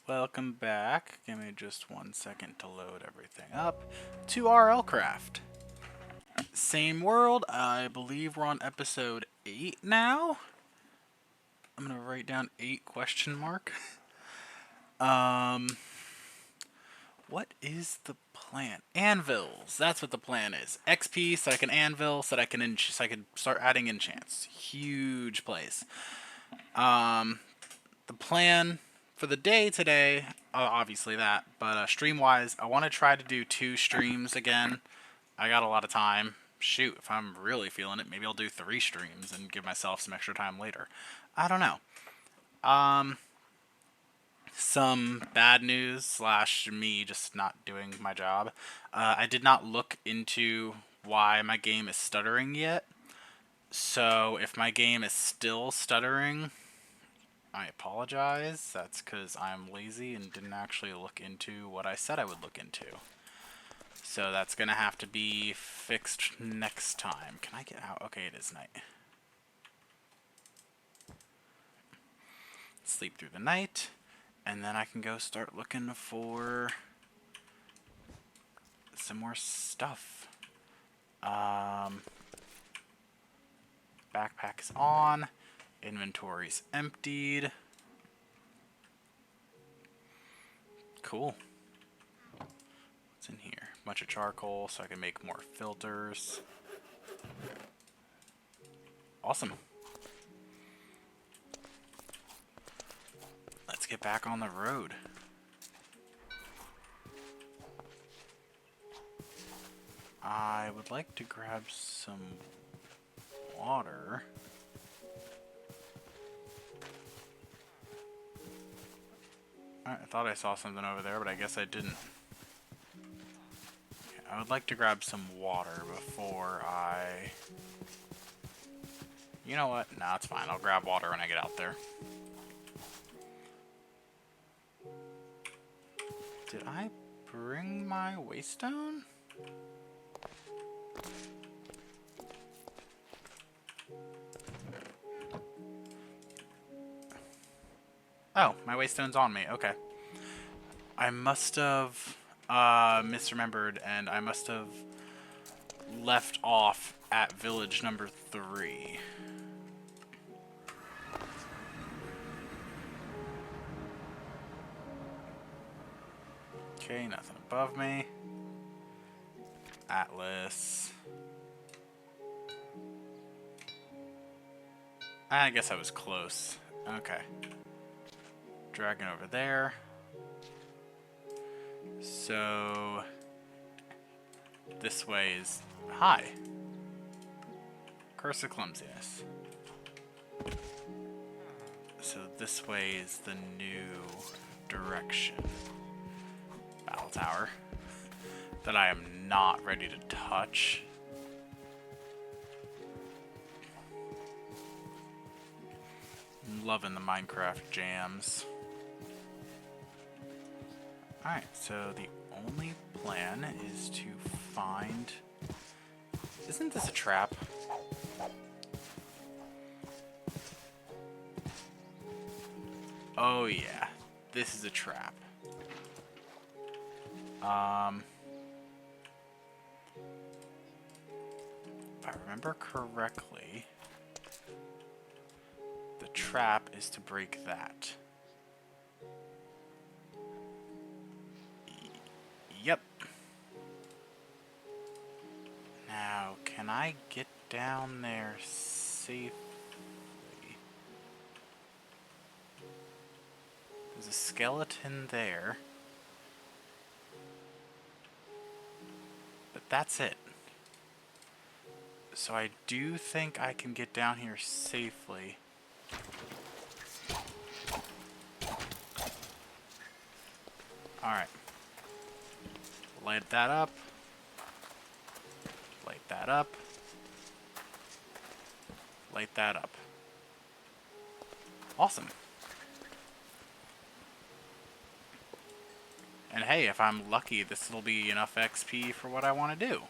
Welcome back. Give me just 1 second to load everything up to RLCraft. Same world. I believe we're on episode 8 now. I'm gonna write down 8 question mark. What is the plan? Anvils. That's what the plan is. XP so I can anvil so that I can start adding enchants. Huge place. The plan for the day today, obviously that, but stream-wise, I want to try to do 2 streams again. I got a lot of time. Shoot, if I'm really feeling it, maybe I'll do 3 streams and give myself some extra time later. I don't know. Some bad news slash me just not doing my job. I did not look into why my game is stuttering yet. So if my game is still stuttering, I apologize. That's because I'm lazy and didn't actually look into what I said I would look into. So that's going to have to be fixed next time. Can I get out? Okay, it is night. Sleep through the night. And then I can go start looking for some more stuff. Backpack's on. Inventory's emptied. Cool. What's in here? Bunch of charcoal so I can make more filters. Awesome. Let's get back on the road. I would like to grab some water. I thought I saw something over there, but I guess I didn't. Okay, I would like to grab some water before I... You know what? Nah, it's fine. I'll grab water when I get out there. Did I bring my waystone? Oh, my waystone's on me. Okay. I must have misremembered, and I must have left off at village number 3. Okay, nothing above me. Atlas. I guess I was close. Okay. Dragon over there. So this way is... Hi. Curse of clumsiness. So this way is the new direction. Battle tower. That I am not ready to touch. I'm loving the Minecraft jams. Alright, so the only plan is to find... Isn't this a trap? Oh yeah, this is a trap. If I remember correctly, the trap is to break that. Yep. Now, can I get down there safely? There's a skeleton there. But that's it. So I do think I can get down here safely. Alright. Light that up. Light that up. Light that up. Awesome. And hey, if I'm lucky, this will be enough XP for what I want to do.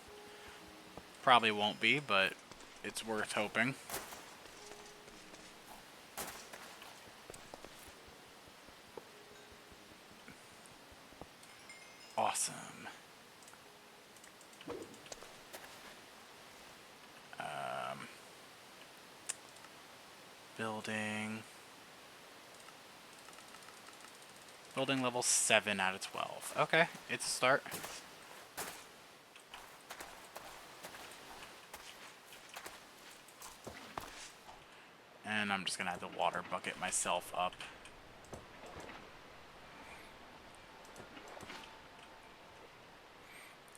Probably won't be, but it's worth hoping. Building. Building level 7 out of 12. Okay, it's a start. And I'm just gonna have to water bucket myself up.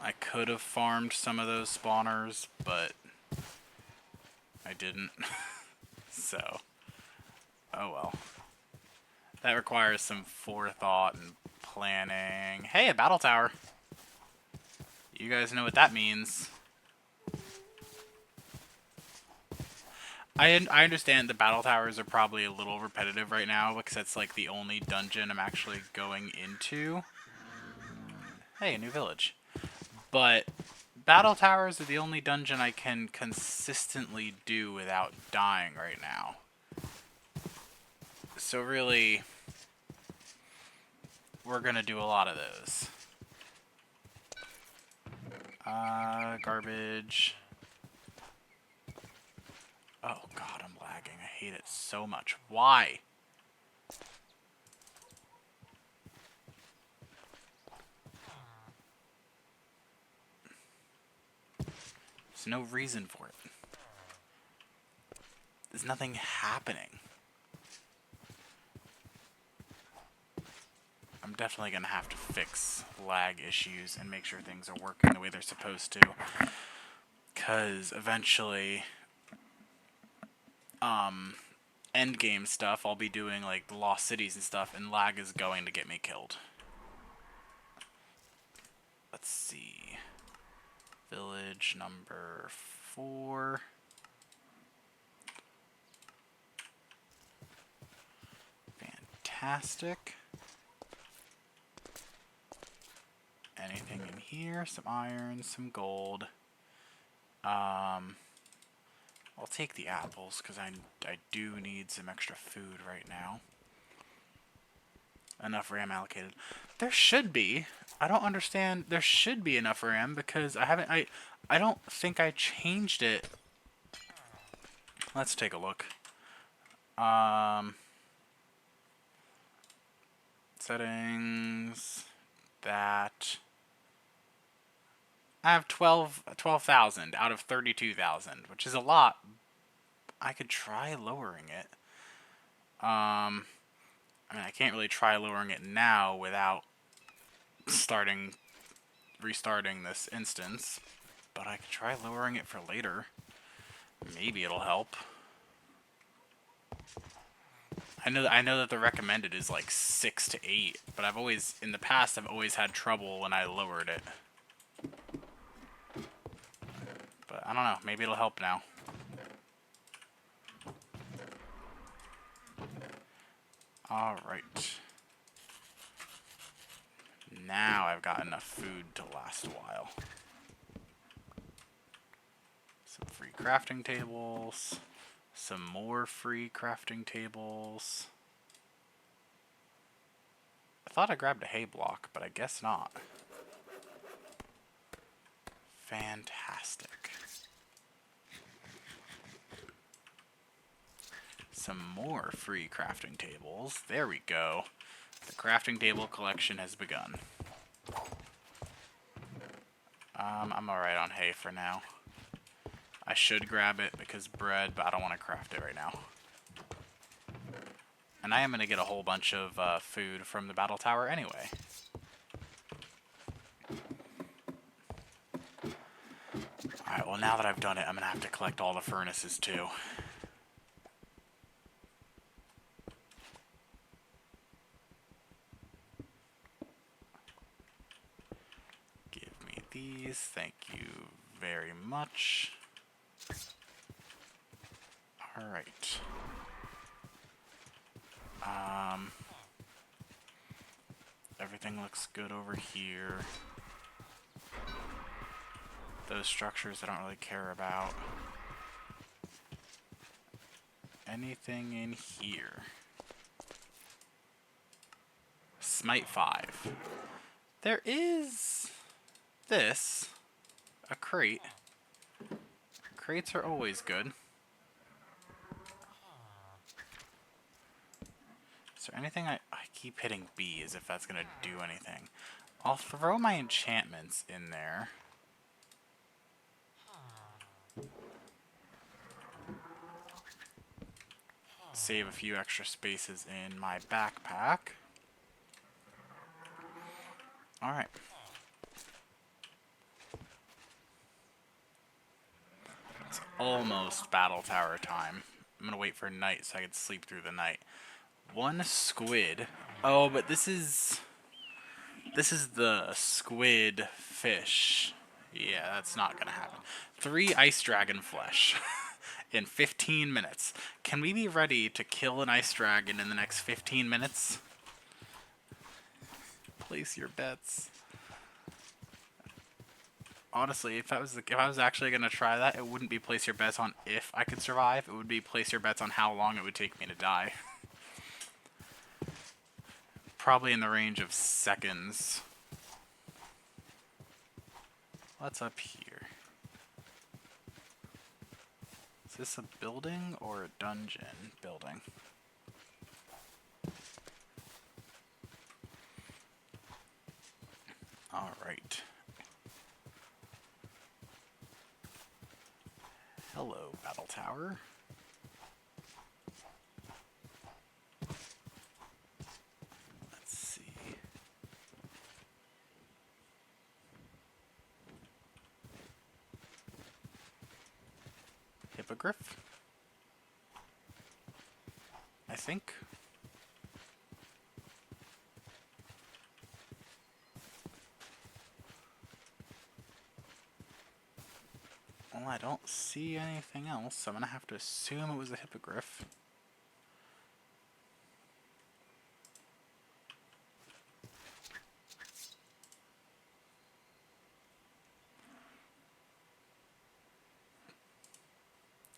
I could have farmed some of those spawners, but I didn't. So, oh well. That requires some forethought and planning. Hey, a battle tower. You guys know what that means. I understand the battle towers are probably a little repetitive right now because that's like the only dungeon I'm actually going into. Hey, a new village. But battle towers are the only dungeon I can consistently do without dying right now. So really, we're gonna do a lot of those. Garbage. Oh god, I'm lagging. I hate it so much. Why? There's no reason for it. There's nothing happening. I'm definitely going to have to fix lag issues and make sure things are working the way they're supposed to. Because eventually, endgame stuff, I'll be doing like the Lost Cities and stuff, and lag is going to get me killed. Let's see. Village number 4. Fantastic. Anything in here? Some iron, some gold. I'll take the apples because I do need some extra food right now. Enough RAM allocated. There should be. I don't understand. There should be enough RAM because I don't think I changed it. Let's take a look. Settings. That. I have 12,000 out of 32,000, which is a lot. I could try lowering it. I mean, I can't really try lowering it now without restarting this instance, but I could try lowering it for later. Maybe it'll help. I know that the recommended is like 6 to 8, but in the past I've always had trouble when I lowered it. But I don't know, maybe it'll help now. Alright. Now I've got enough food to last a while. Some free crafting tables. Some more free crafting tables. I thought I grabbed a hay block, but I guess not. Fantastic. Some more free crafting tables. There we go. The crafting table collection has begun. I'm alright on hay for now. I should grab it because bread, but I don't want to craft it right now. And I am going to get a whole bunch of food from the battle tower anyway. Alright, well now that I've done it, I'm going to have to collect all the furnaces too. Give me these, thank you very much. Alright. Everything looks good over here. Those structures I don't really care about. Anything in here? Smite 5. There is this. A crate. Crates are always good. there anything I keep hitting B as if that's going to do anything. I'll throw my enchantments in there. Save a few extra spaces in my backpack. Alright. It's almost battle tower time. I'm gonna wait for night so I can sleep through the night. One squid. Oh, but this is the squid fish. Yeah, that's not gonna happen. 3 ice dragon flesh in 15 minutes. Can we be ready to kill an ice dragon in the next 15 minutes? Place your bets. Honestly, if I was actually gonna try that, it wouldn't be place your bets on if I could survive. It would be place your bets on how long it would take me to die. Probably in the range of seconds. What's up here? Is this a building or a dungeon? Building. Alright. Hello, battle tower. Let's see. Hippogriff? I think. Well, I don't see anything else, so I'm gonna have to assume it was a hippogriff.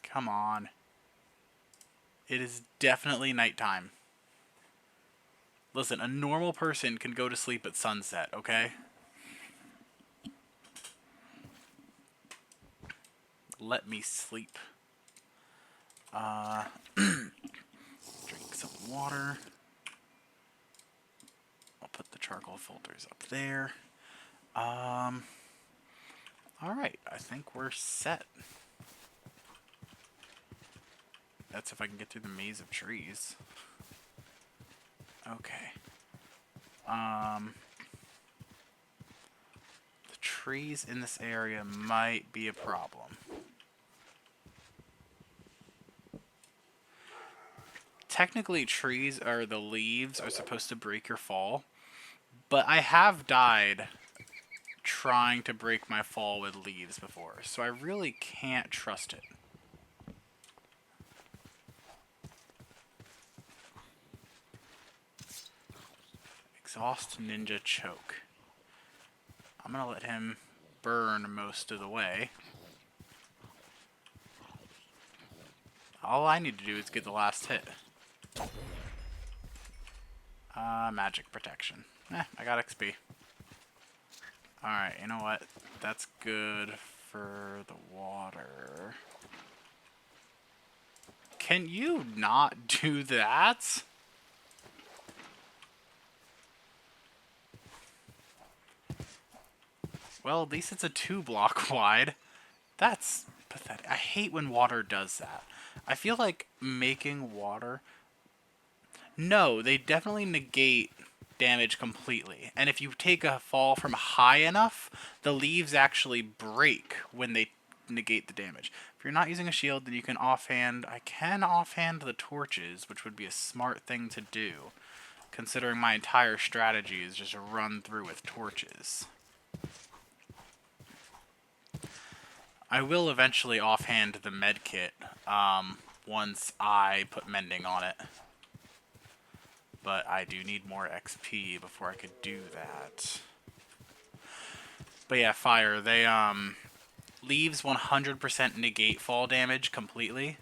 Come on. It is definitely nighttime. Listen, a normal person can go to sleep at sunset, okay? Let me sleep. Drink some water. I'll put the charcoal filters up there. Alright, I think we're set. That's if I can get through the maze of trees. Okay. The trees in this area might be a problem. Technically, trees are the leaves are supposed to break your fall, but I have died trying to break my fall with leaves before, so I really can't trust it. Exhaust Ninja Choke. I'm gonna let him burn most of the way. All I need to do is get the last hit. Magic protection. I got XP. Alright, you know what? That's good for the water. Can you not do that? Well, at least it's a 2-block wide. That's pathetic. I hate when water does that. I feel like making water... No, they definitely negate damage completely. And if you take a fall from high enough, the leaves actually break when they negate the damage. If you're not using a shield, then you can offhand... I can offhand the torches, which would be a smart thing to do, considering my entire strategy is just run through with torches. I will eventually offhand the medkit once I put mending on it. But I do need more XP before I could do that. But yeah, fire. They, leaves 100% negate fall damage completely.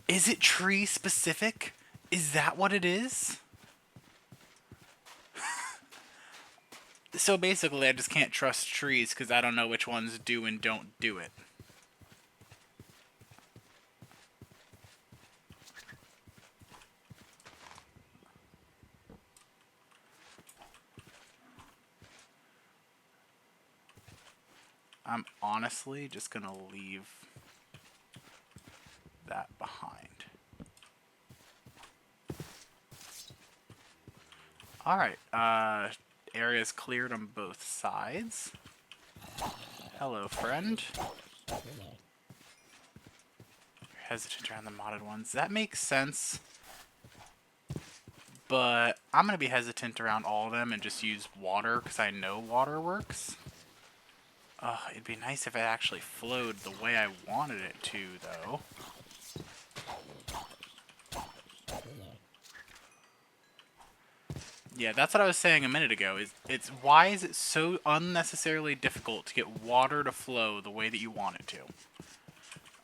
Is it tree specific? Is that what it is? So basically, I just can't trust trees because I don't know which ones do and don't do it. I'm honestly just going to leave that behind. Alright, area's cleared on both sides. Hello, friend. Hesitant around the modded ones. That makes sense. But I'm going to be hesitant around all of them and just use water because I know water works. It'd be nice if it actually flowed the way I wanted it to, though. Yeah, that's what I was saying a minute ago. Why is it so unnecessarily difficult to get water to flow the way that you want it to?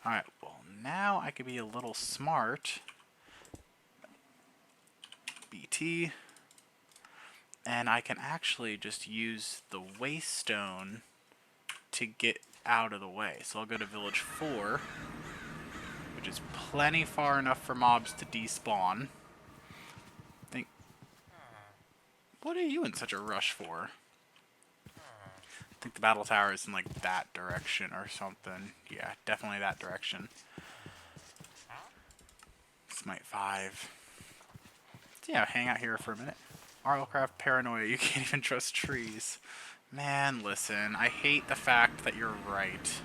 Alright, well, now I could be a little smart. BT. And I can actually just use the waystone to get out of the way. So I'll go to village 4, which is plenty far enough for mobs to despawn. What are you in such a rush for? I think the battle tower is in like that direction or something. Yeah, definitely that direction. Smite 5. So yeah, hang out here for a minute. RLCraft paranoia, you can't even trust trees. Man, listen, I hate the fact that you're right.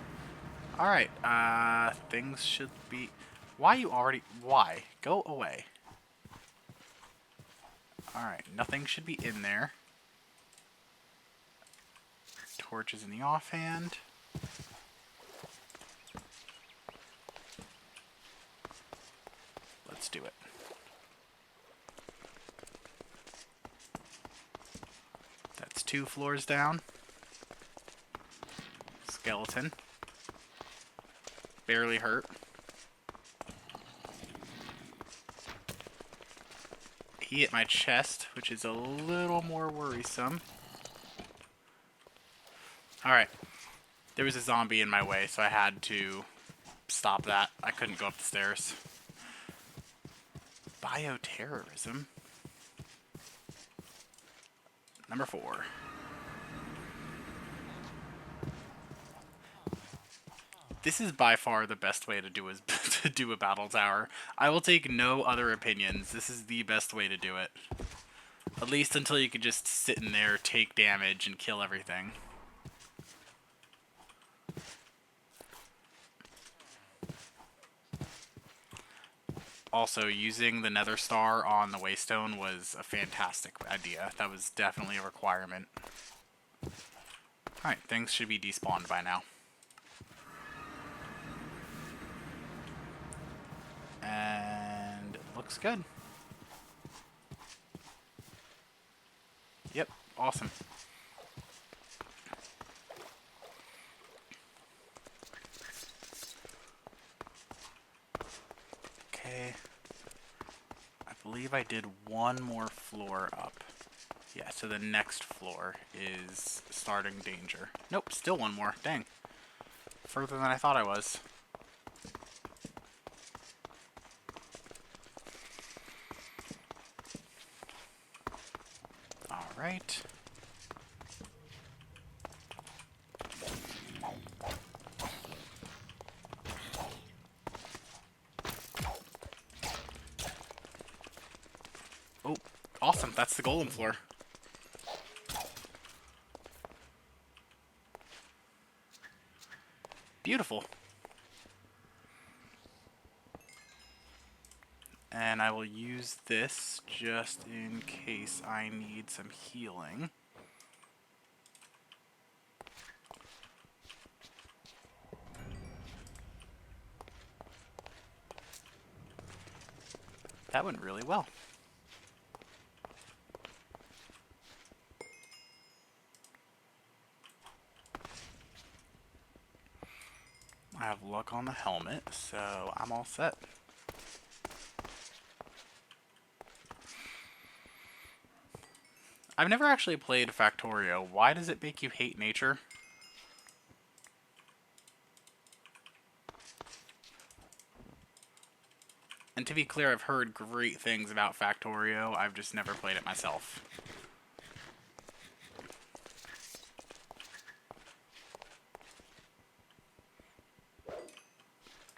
Alright, things should be... Why you already... Why? Go away. Alright, nothing should be in there. Torches in the offhand. Let's do it. That's 2 floors down. Skeleton. Barely hurt. He hit my chest, which is a little more worrisome. Alright. There was a zombie in my way, so I had to stop that. I couldn't go up the stairs. Bioterrorism. Number 4. This is by far the best way to do to do a battle tower. I will take no other opinions. This is the best way to do it. At least until you can just sit in there, take damage, and kill everything. Also, using the Nether Star on the Waystone was a fantastic idea. That was definitely a requirement. Alright, things should be despawned by now. And it looks good. Yep, awesome. Okay. I believe I did one more floor up. Yeah, so the next floor is starting danger. Nope, still one more. Dang. Further than I thought I was. Alright. Oh, awesome. That's the golem floor. Beautiful. And I will use this just in case I need some healing. That went really well. I have luck on the helmet, so I'm all set. I've never actually played Factorio. Why does it make you hate nature? And to be clear, I've heard great things about Factorio. I've just never played it myself.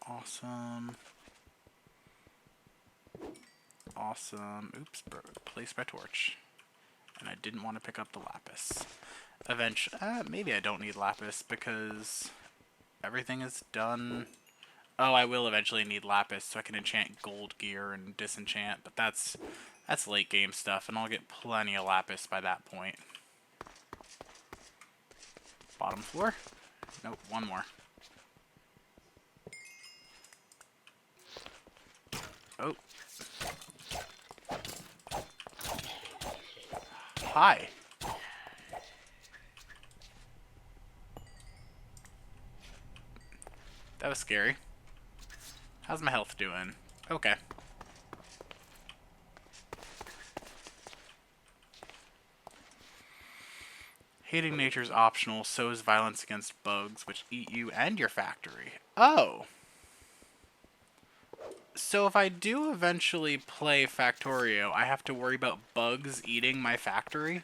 Awesome. Awesome. Oops, place my torch. And I didn't want to pick up the lapis. Eventually, maybe I don't need lapis because everything is done. Oh, I will eventually need lapis so I can enchant gold gear and disenchant, but that's late game stuff, and I'll get plenty of lapis by that point. Bottom floor? Nope, one more. Oh. Hi. That was scary. How's my health doing? Okay. Hating nature is optional, so is violence against bugs, which eat you and your factory. Oh! So if I do eventually play Factorio, I have to worry about bugs eating my factory?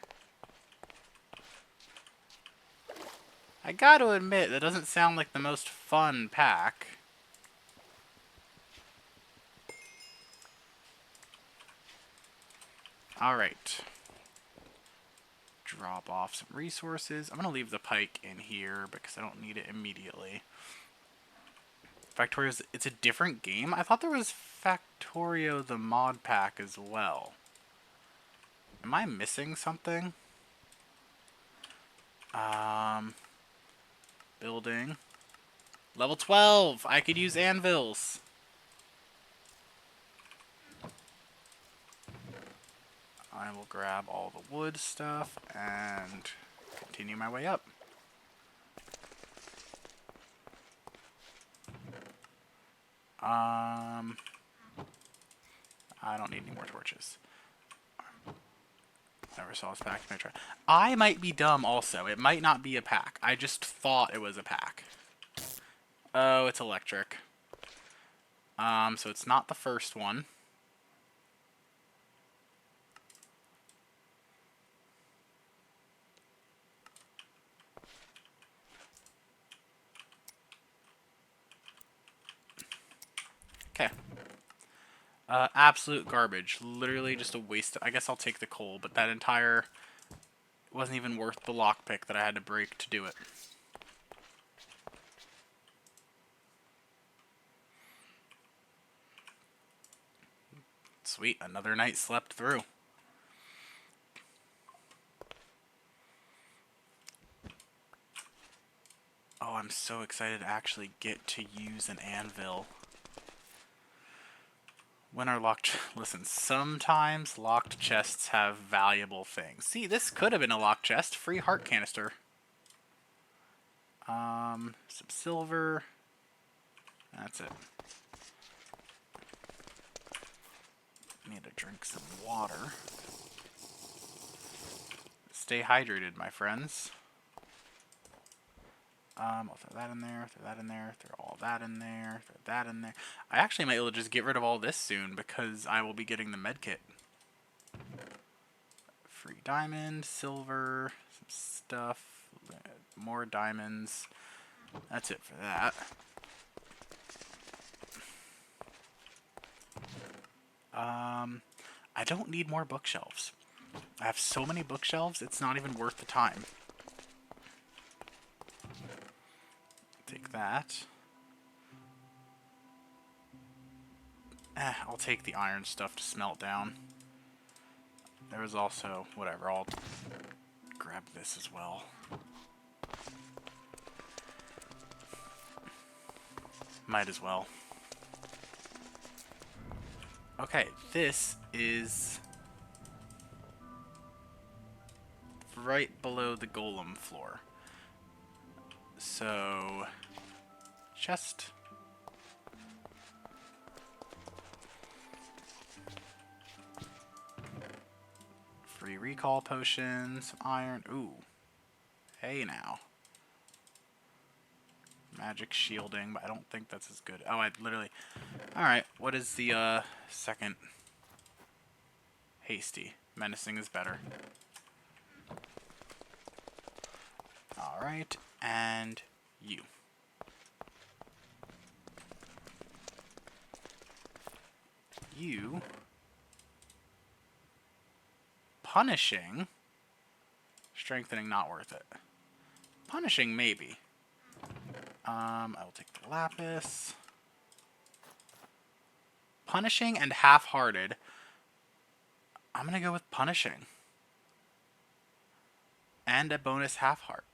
I gotta admit, that doesn't sound like the most fun pack. Alright. Drop off some resources. I'm gonna leave the pike in here because I don't need it immediately. Factorio, it's a different game? I thought there was Factorio the mod pack as well. Am I missing something? Building. Level 12! I could use anvils! I will grab all the wood stuff and continue my way up. I don't need any more torches. Never saw this pack. I might be dumb also. It might not be a pack. I just thought it was a pack. Oh, it's electric. So it's not the first one. Okay. Absolute garbage. Literally just a waste. I guess I'll take the coal, but that entire... wasn't even worth the lockpick that I had to break to do it. Sweet, another night slept through. Oh, I'm so excited to actually get to use an anvil. When are locked... Listen, sometimes locked chests have valuable things. See, this could have been a locked chest. Free heart canister. Some silver. That's it. Need to drink some water. Stay hydrated, my friends. I'll throw that in there, throw that in there, throw all that in there, throw that in there. I actually might be able to just get rid of all this soon because I will be getting the medkit. Free diamond, silver, some stuff, more diamonds. That's it for that. I don't need more bookshelves. I have so many bookshelves, it's not even worth the time. Take that. I'll take the iron stuff to smelt down. There was also, whatever, I'll grab this as well. Might as well. Okay, this is right below the golem floor. So, chest. Free recall potions, iron. Ooh. Hey now. Magic shielding, but I don't think that's as good. Oh, I literally... Alright, what is the second? Hasty. Menacing is better. Alright, and you. you. Punishing. Strengthening, not worth it. Punishing, maybe. I will take the lapis. Punishing and half-hearted. I'm going to go with punishing. And a bonus half-heart.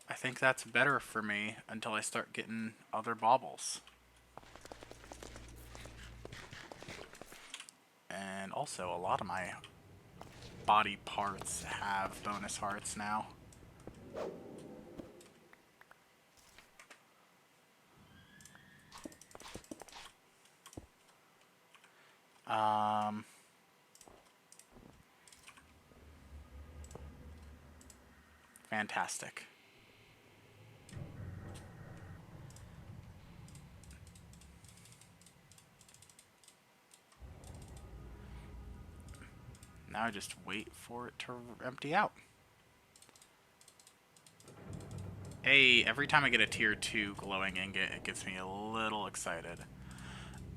I think that's better for me until I start getting other baubles. And also, a lot of my body parts have bonus hearts now. Fantastic. Now I just wait for it to empty out. Hey, every time I get a tier 2 glowing ingot, it gets me a little excited.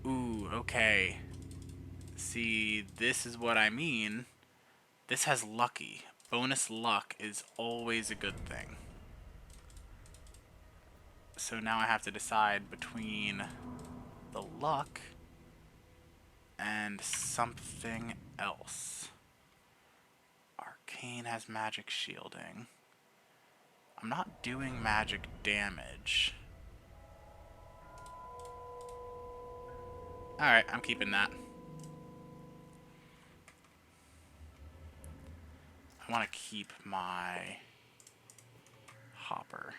Ooh, okay. See, this is what I mean. This has lucky. Bonus luck is always a good thing. So now I have to decide between the luck and something else. Arcane has magic shielding. I'm not doing magic damage. Alright, I'm keeping that. I want to keep my hopper.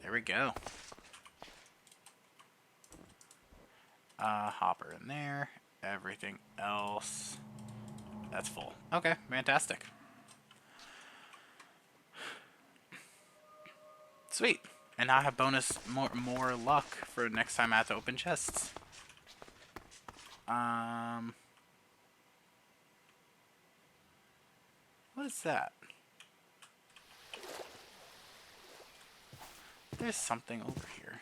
There we go. Hopper in there. Everything else. That's full. Okay, fantastic. Sweet. And now I have bonus more luck for next time I have to open chests. What is that? There's something over here.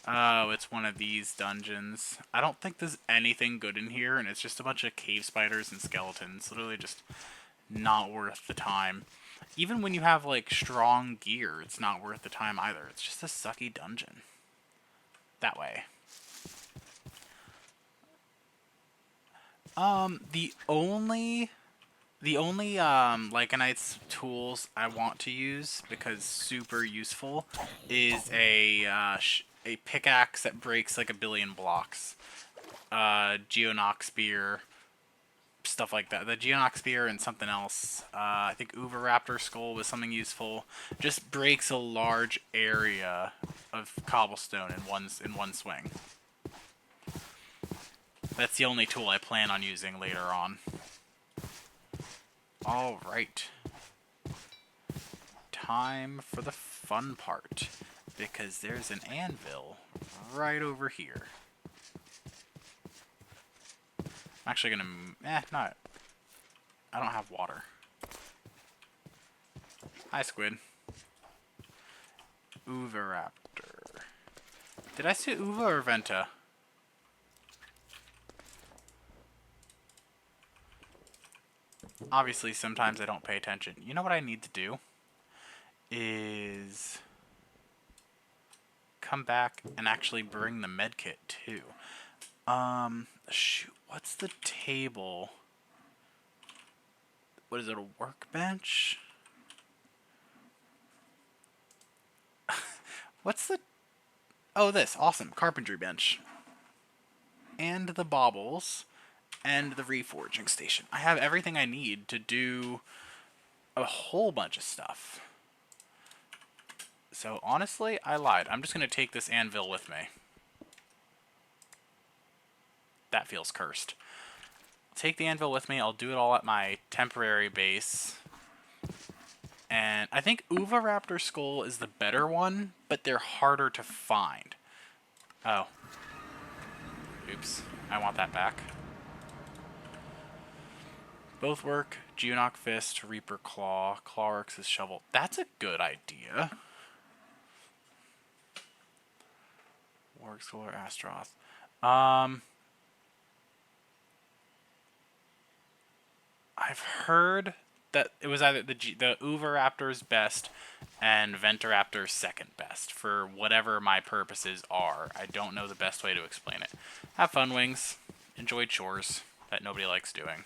Oh, it's one of these dungeons. I don't think there's anything good in here, and it's just a bunch of cave spiders and skeletons. Literally just not worth the time. Even when you have, like, strong gear, it's not worth the time either. It's just a sucky dungeon. That way. The only Lycanite's tools I want to use, because super useful, is a pickaxe that breaks like 1,000,000,000 blocks. Geonox spear, stuff like that. The Geonox spear and something else. I think Raptor skull was something useful. Just breaks a large area of cobblestone in one swing. That's the only tool I plan on using later on. Alright. Time for the fun part. Because there's an anvil right over here. I'm actually gonna... not. I don't have water. Hi, squid. Raptor. Did I say Uva or Venta? Obviously, sometimes I don't pay attention. You know what I need to do? Is come back and actually bring the medkit too. Shoot, what's the table? What is it, a workbench? What's the... Oh, this. Awesome. Carpentry bench. And the baubles. And the reforging station. I have everything I need to do a whole bunch of stuff. So, honestly, I lied. I'm just going to take this anvil with me. That feels cursed. Take the anvil with me. I'll do it all at my temporary base. And I think Raptor skull is the better one, but they're harder to find. Oh. Oops. I want that back. Both work. Geonok Fist, Reaper Claw, Clawworks' Shovel. That's a good idea. Warwick Solar Astroth. I've heard that it was either the Uvaraptor's best and Venturaptor's second best for whatever my purposes are. I don't know the best way to explain it. Have fun, Wings. Enjoy chores that nobody likes doing.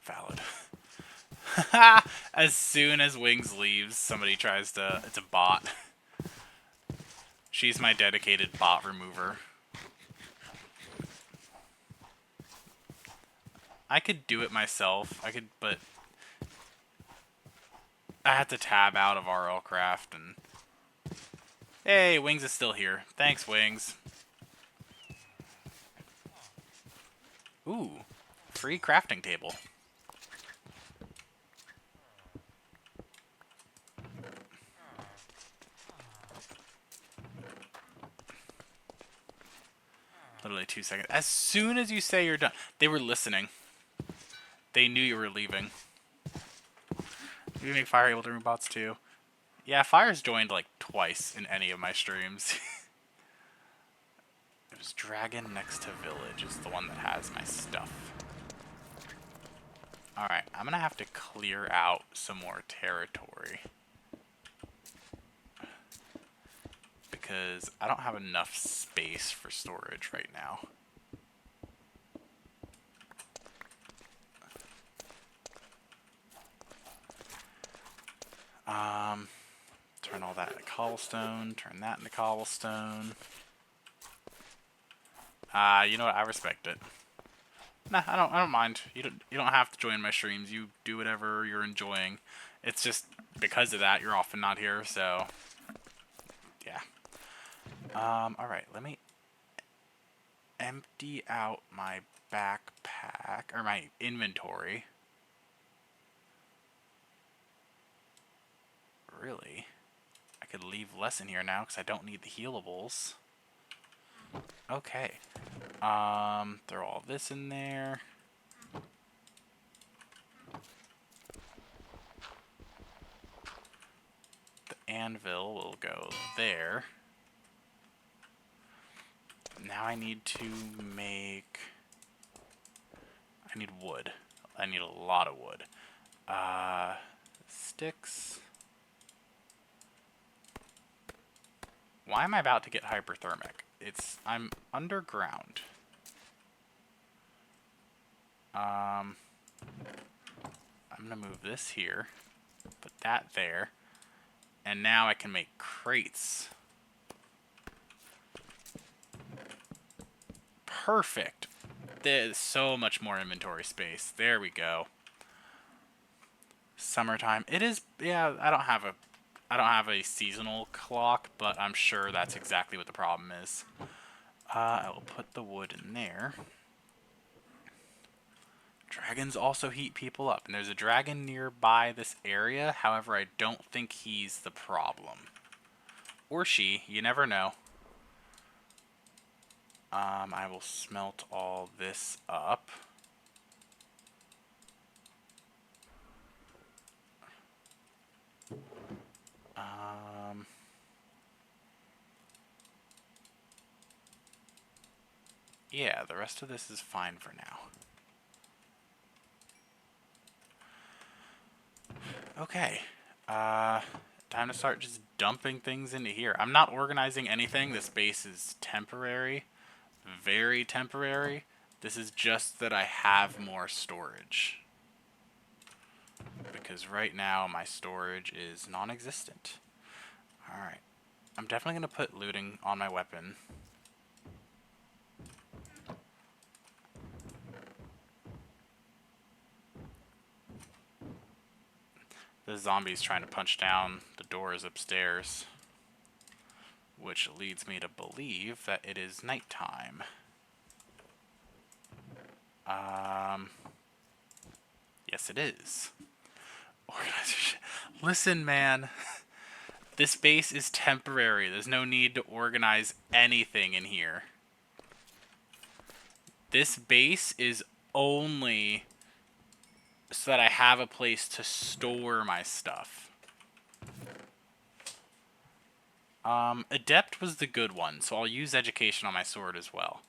Valid. As soon as Wings leaves, somebody tries to... It's a bot. She's my dedicated bot remover. I could do it myself. But I had to tab out of RLCraft and... Hey, Wings is still here. Thanks, Wings. Ooh, free crafting table. Literally 2 seconds. As soon as you say you're done, they were listening. They knew you were leaving. You make Fire able to remove bots too. Yeah, Fire's joined like twice in any of my streams. It was Dragon next to Village is the one that has my stuff. Alright, I'm gonna have to clear out some more territory. Because I don't have enough space for storage right now. Turn all that into cobblestone, turn that into cobblestone. You know what, I respect it. Nah, I don't mind. You don't have to join my streams. You do whatever you're enjoying. It's just because of that you're often not here, so yeah. Alright, let me empty out my backpack or my inventory. Really? I could leave less in here now because I don't need the healables. Okay. Throw all this in there. The anvil will go there. Now I need to make... I need wood. I need a lot of wood. Sticks. Why am I about to get hyperthermic? I'm underground. I'm gonna move this here, put that there, and now I can make crates. Perfect. There's so much more inventory space. There we go. Summertime. It is, yeah, I don't have a seasonal clock, but I'm sure that's exactly what the problem is. I will put the wood in there. Dragons also heat people up, and there's a dragon nearby this area. However, I don't think he's the problem. Or she, you never know. I will smelt all this up. Yeah, the rest of this is fine for now. Okay. Time to start just dumping things into here. I'm not organizing anything. This base is temporary. Very temporary. This is just that I have more storage. Because right now my storage is non-existent. Alright. I'm definitely going to put looting on my weapon. The zombie's trying to punch down the doors upstairs, which leads me to believe that it is nighttime. Yes, it is. Organization. Listen, man. This base is temporary. There's no need to organize anything in here. This base is only so that I have a place to store my stuff. Adept was the good one, so I'll use education on my sword as well.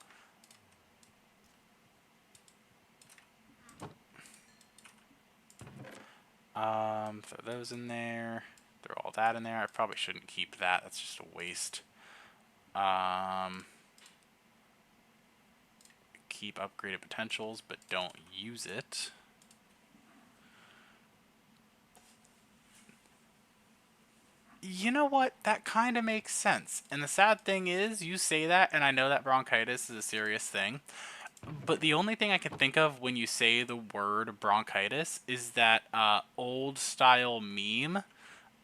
Throw those in there. Throw all that in there. I probably shouldn't keep that. That's just a waste. Keep upgraded potentials, but don't use it. You know what? That kind of makes sense. And the sad thing is, you say that, and I know that bronchitis is a serious thing. But the only thing I can think of when you say the word bronchitis is that old style meme.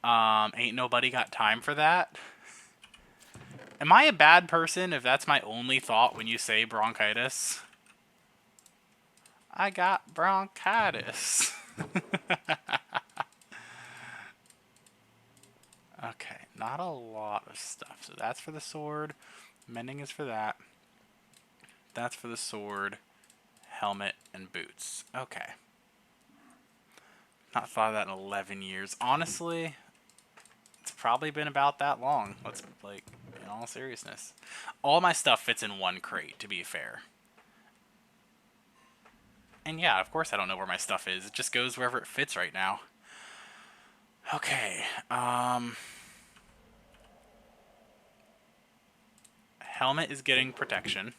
Ain't nobody got time for that. Am I a bad person if that's my only thought when you say bronchitis? I got bronchitis. Okay, not a lot of stuff. So that's for the sword. Mending is for that. That's for the sword, helmet, and boots. Okay. Not thought of that in 11 years. Honestly, it's probably been about that long. Let's, like, in all seriousness. All my stuff fits in one crate, to be fair. And yeah, of course I don't know where my stuff is. It just goes wherever it fits right now. Okay, helmet is getting protection.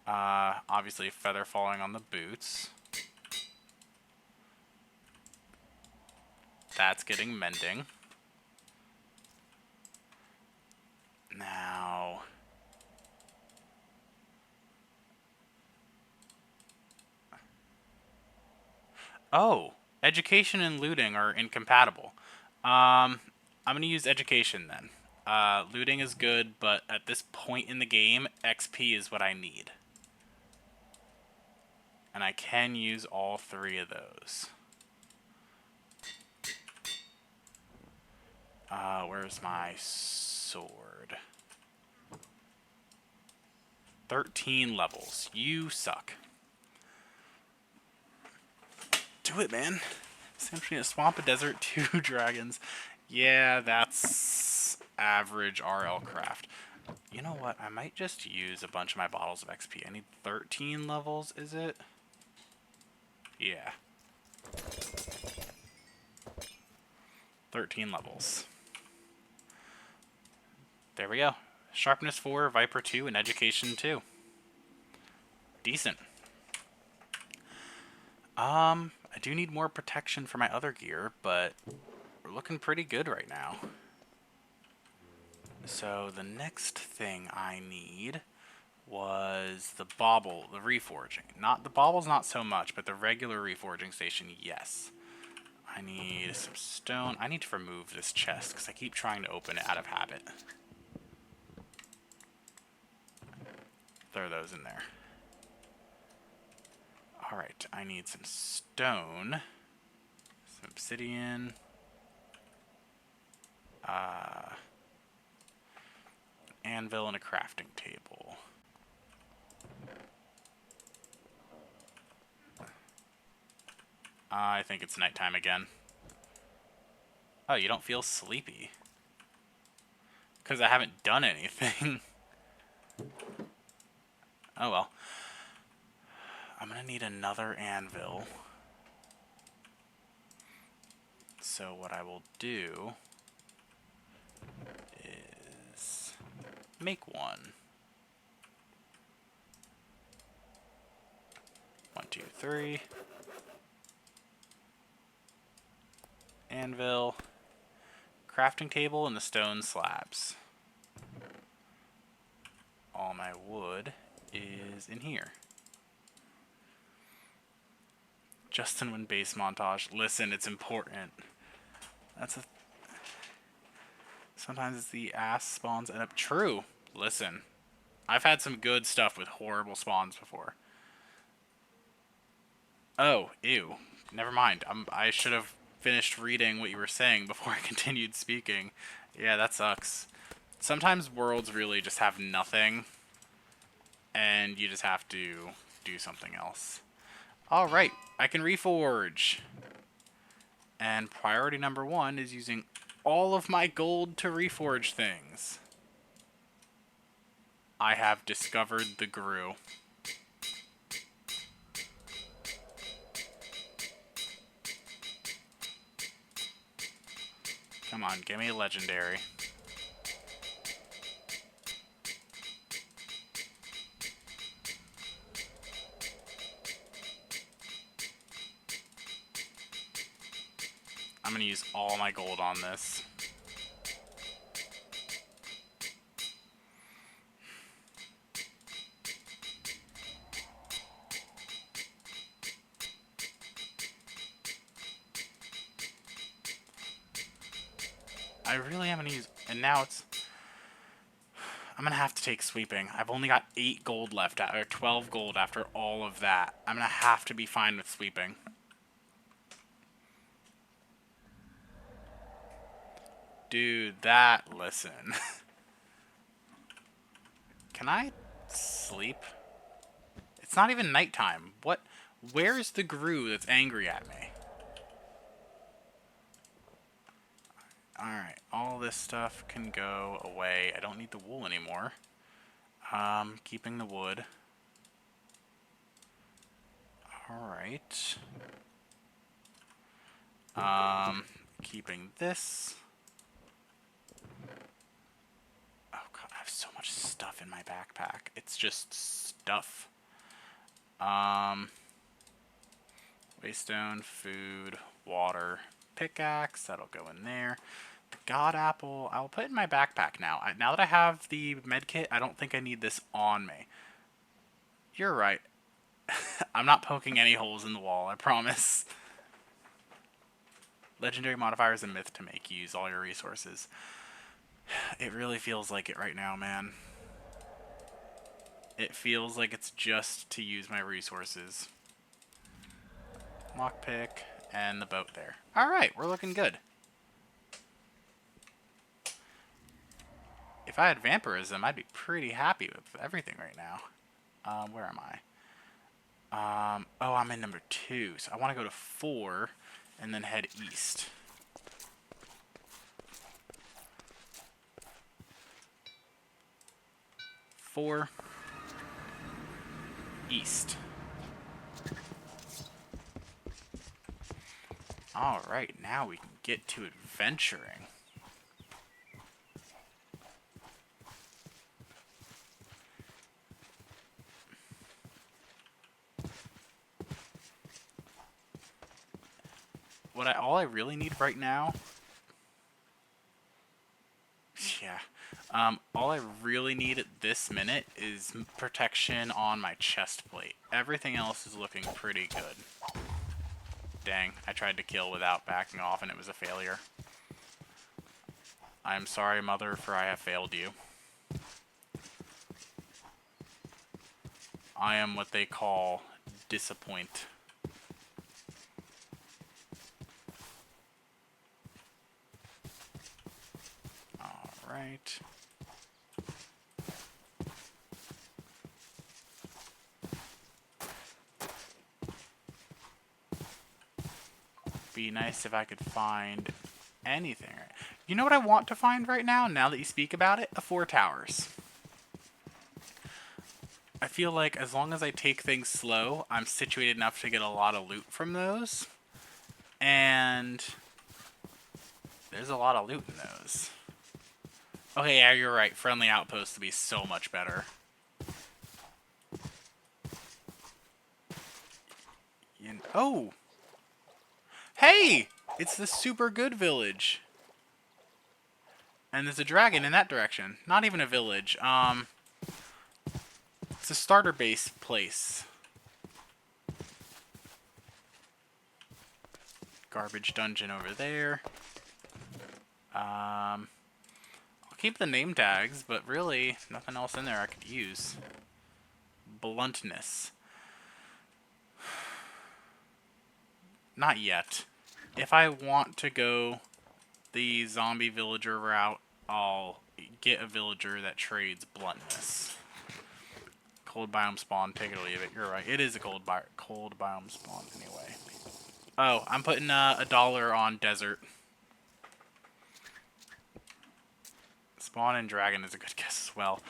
Obviously feather falling on the boots. That's getting mending. Now... Oh, education and looting are incompatible. I'm going to use education then. Looting is good, but at this point in the game, XP is what I need. And I can use all three of those. Where's my sword? 13 levels. You suck. Do it, man. Essentially in a swamp, a desert, 2 dragons. Yeah, that's average RLCraft. You know what? I might just use a bunch of my bottles of XP. I need 13 levels, is it? Yeah. 13 levels. There we go. Sharpness 4, Viper 2, and Education 2. Decent. I do need more protection for my other gear, but we're looking pretty good right now. So the next thing I need was the bauble, the reforging. Not the bauble's not so much, but the regular reforging station, yes. I need some stone. I need to remove this chest because I keep trying to open it out of habit. Throw those in there. Alright, I need some stone, some obsidian, anvil, and a crafting table. I think it's nighttime again. Oh, you don't feel sleepy? Because I haven't done anything. Oh well. I'm going to need another anvil. So what I will do is make one. 1, 2, 3. Anvil. Crafting table and the stone slabs. All my wood is in here. Justin win base montage. Listen, it's important. Sometimes it's the ass spawns end up true. Listen, I've had some good stuff with horrible spawns before. Oh, ew. Never mind. I should have finished reading what you were saying before I continued speaking. Yeah, that sucks. Sometimes worlds really just have nothing, and you just have to do something else. Alright, I can reforge. And priority number 1 is using all of my gold to reforge things. I have discovered the Gru. Come on, give me a legendary. I'm going to use all my gold on this. I really haven't used... And now it's... I'm going to have to take sweeping. I've only got 8 gold left, or 12 gold after all of that. I'm going to have to be fine with sweeping. Dude, that... Listen. Can I sleep? It's not even nighttime. What? Where's the Gru that's angry at me? Alright, all this stuff can go away. I don't need the wool anymore. Keeping the wood. Alright. Keeping this. Oh god, I have so much stuff in my backpack. It's just stuff. Waystone, food, water, pickaxe, that'll go in there. The god apple, I'll put in my backpack now. Now that I have the medkit, I don't think I need this on me. You're right. I'm not poking any holes in the wall, I promise. Legendary modifier is a myth to make you use all your resources. It really feels like it right now, man. It feels like it's just to use my resources. Lockpick, and the boat there. Alright, we're looking good. If I had vampirism, I'd be pretty happy with everything right now. Where am I? Oh, I'm in number 2, so I want to go to 4, and then head east. Four. East. Alright, now we can get to adventuring. All I really need right now... Yeah. All I really need at this minute is protection on my chest plate. Everything else is looking pretty good. Dang, I tried to kill without backing off and it was a failure. I am sorry, Mother, for I have failed you. I am what they call disappoint. Alright. Be nice if I could find anything. You know what I want to find right now that you speak about it? A 4 towers. I feel like as long as I take things slow, I'm situated enough to get a lot of loot from those. And there's a lot of loot in those. Okay, yeah, you're right. Friendly outposts would be so much better. Oh! Hey! It's the super good village. And there's a dragon in that direction. Not even a village. It's a starter base place. Garbage dungeon over there. I'll keep the name tags, but really, nothing else in there I could use. Bluntness. Not yet. If I want to go the zombie villager route, I'll get a villager that trades bluntness. Cold biome spawn. Take it or leave it. You're right. It is a cold biome spawn anyway. Oh, I'm putting $1 on desert. Spawn and dragon is a good guess as well.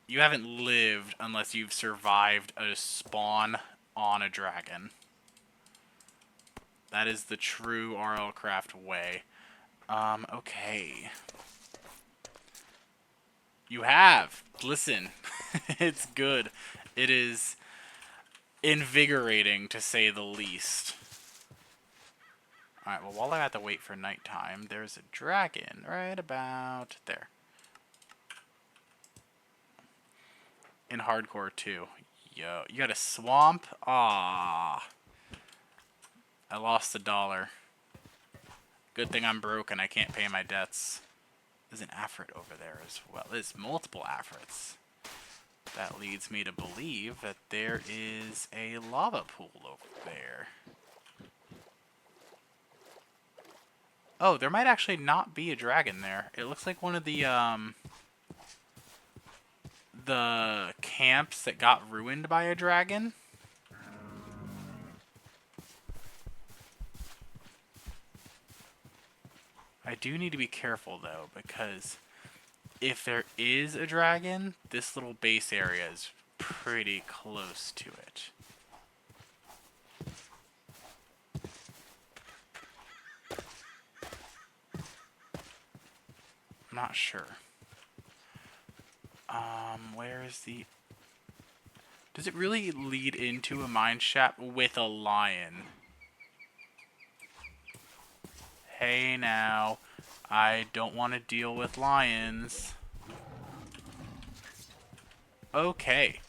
You haven't lived unless you've survived a spawn on a dragon. That is the true RLCraft way. Okay. You have. Listen. It's good. It is invigorating, to say the least. Alright, well, while I have to wait for nighttime, there's a dragon right about there. In hardcore, too. Yo, you got a swamp? Ah, I lost $1. Good thing I'm broke and I can't pay my debts. There's an Afrit over there as well. There's multiple Afrits. That leads me to believe that there is a lava pool over there. Oh, there might actually not be a dragon there. It looks like one of the camps that got ruined by a dragon. I do need to be careful, though, because if there is a dragon, this little base area is pretty close to it. I'm not sure. Where is the... Does it really lead into a mine shaft with a lion? Hey now, I don't want to deal with lions. Okay.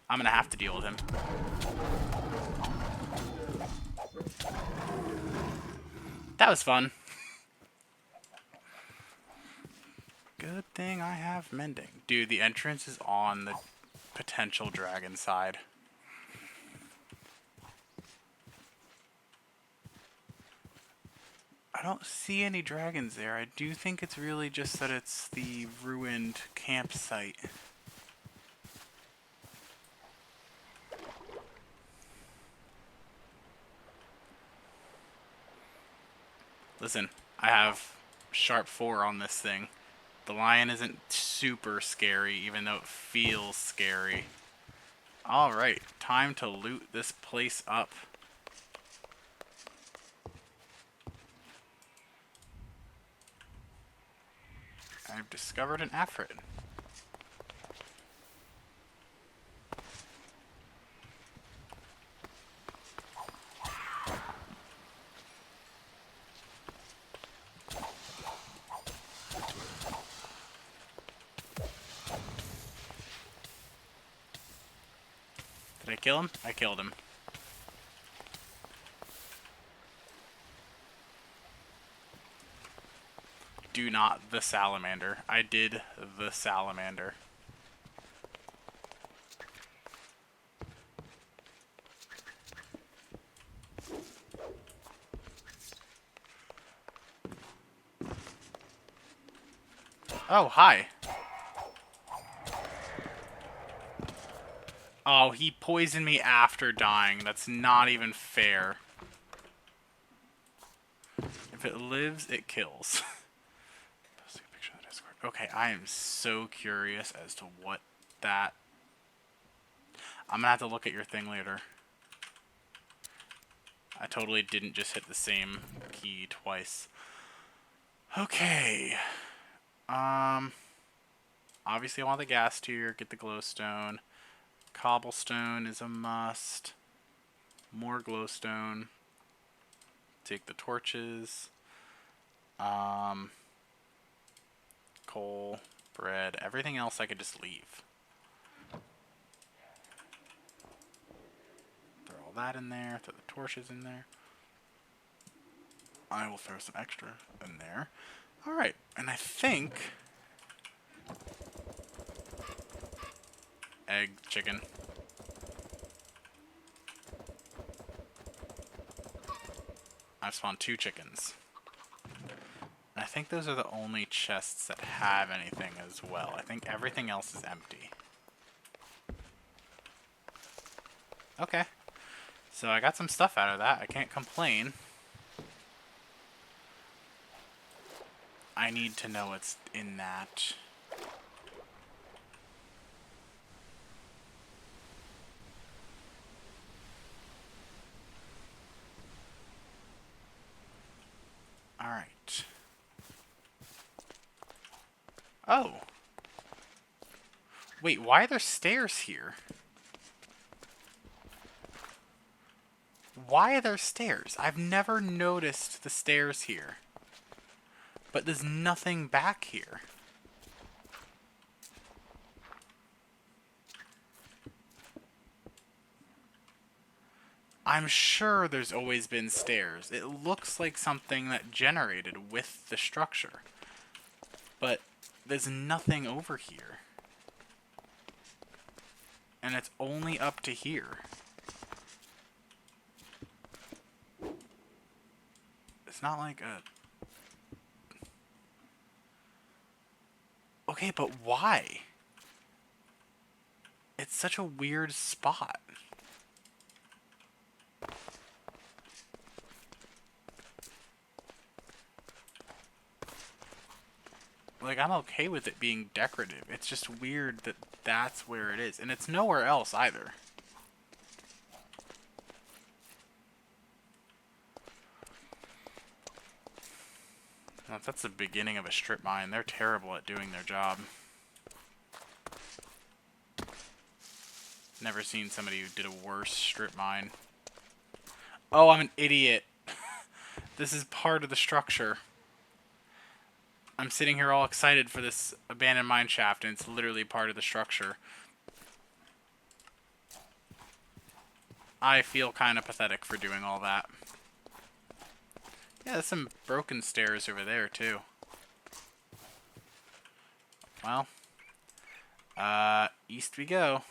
I'm gonna have to deal with him. That was fun. Good thing I have mending. Dude, the entrance is on the potential dragon side. I don't see any dragons there. I do think it's really just that it's the ruined campsite. Listen, I have sharp 4 on this thing. The lion isn't super scary, even though it feels scary. Alright, time to loot this place up. I've discovered an Afrit. Did I kill him? I killed him. Do not the salamander. I did the salamander. Oh, hi. Oh, he poisoned me after dying. That's not even fair. If it lives, it kills. Okay, I am so curious as to what that... I'm gonna have to look at your thing later. I totally didn't just hit the same key twice. Okay. Obviously I want the gas tier, get the glowstone. Cobblestone is a must. More glowstone. Take the torches. Coal, bread, everything else I could just leave. Throw all that in there, throw the torches in there. I will throw some extra in there. Alright, and I think... Egg, chicken. I've spawned 2 chickens. I think those are the only chests that have anything as well. I think everything else is empty. Okay. So I got some stuff out of that. I can't complain. I need to know what's in that. Alright. Oh. Wait, why are there stairs here? Why are there stairs? I've never noticed the stairs here. But there's nothing back here. I'm sure there's always been stairs. It looks like something that generated with the structure. But there's nothing over here. And it's only up to here. It's not like a... Okay, but why? It's such a weird spot. Like, I'm okay with it being decorative. It's just weird that that's where it is. And it's nowhere else either. Now, if that's the beginning of a strip mine, they're terrible at doing their job. Never seen somebody who did a worse strip mine. Oh, I'm an idiot. This is part of the structure. I'm sitting here all excited for this abandoned mine shaft, and it's literally part of the structure. I feel kind of pathetic for doing all that. Yeah, there's some broken stairs over there, too. Well, east we go.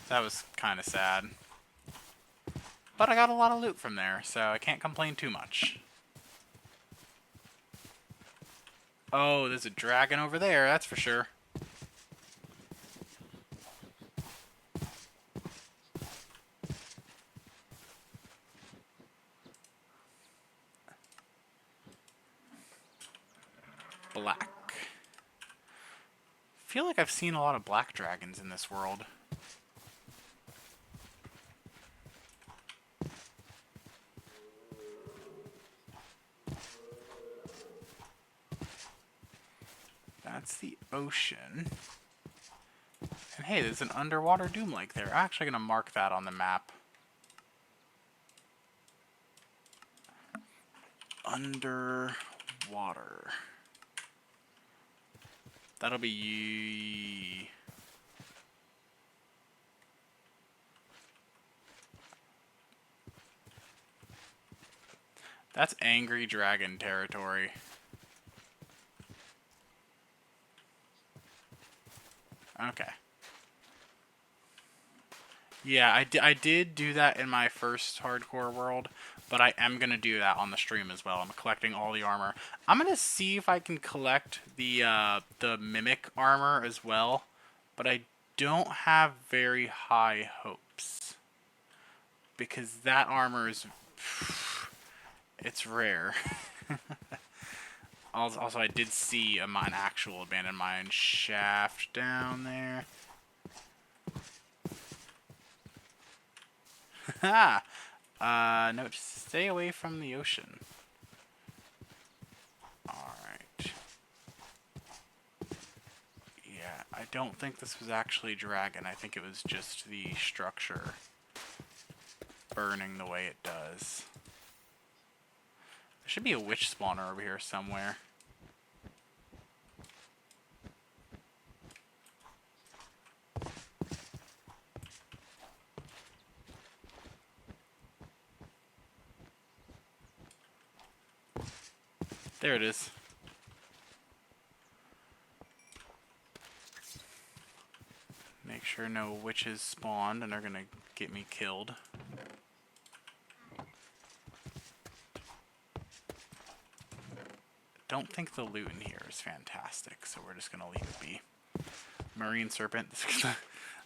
That was kind of sad. But I got a lot of loot from there, so I can't complain too much. Oh, there's a dragon over there, that's for sure. Black. I feel like I've seen a lot of black dragons in this world. That's the ocean. And hey, there's an underwater doom lake there. I'm actually going to mark that on the map. Underwater. That'll be... That's angry dragon territory. Okay. Yeah, I did do that in my first hardcore world, but I am going to do that on the stream as well. I'm collecting all the armor. I'm going to see if I can collect the mimic armor as well, but I don't have very high hopes. Because that armor is... It's rare. Also, I did see an actual abandoned mine shaft down there. Ha! No, just stay away from the ocean. Alright. Yeah, I don't think this was actually dragon. I think it was just the structure burning the way it does. There should be a witch spawner over here somewhere. There it is. Make sure no witches spawned and are gonna get me killed. don't think the loot in here is fantastic, so we're just going to leave it be. Marine serpent,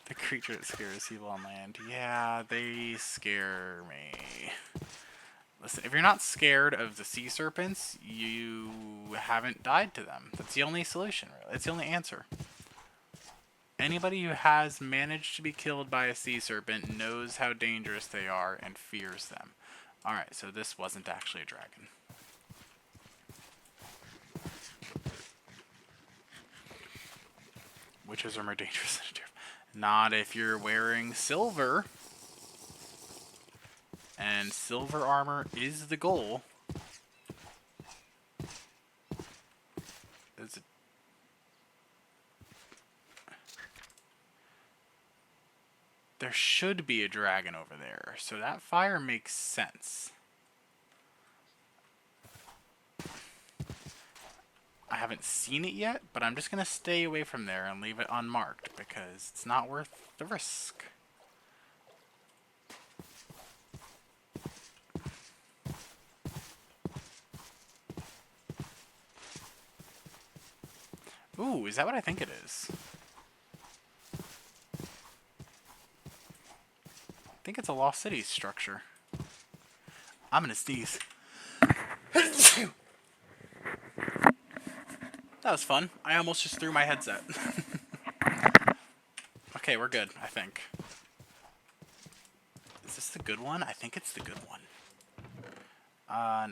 the creature that scares people on land. Yeah, they scare me. Listen, if you're not scared of the sea serpents, you haven't died to them. That's the only solution, really. It's the only answer. Anybody who has managed to be killed by a sea serpent knows how dangerous they are and fears them. Alright, so this wasn't actually a dragon. Witches are more dangerous than a deer. Not if you're wearing silver. And silver armor is the goal. There should be a dragon over there, so that fire makes sense. I haven't seen it yet, but I'm just going to stay away from there and leave it unmarked because it's not worth the risk. Ooh, is that what I think it is? I think it's a Lost Cities structure. I'm gonna sneeze. That was fun. I almost just threw my headset. Okay, we're good, I think. Is this the good one? I think it's the good one.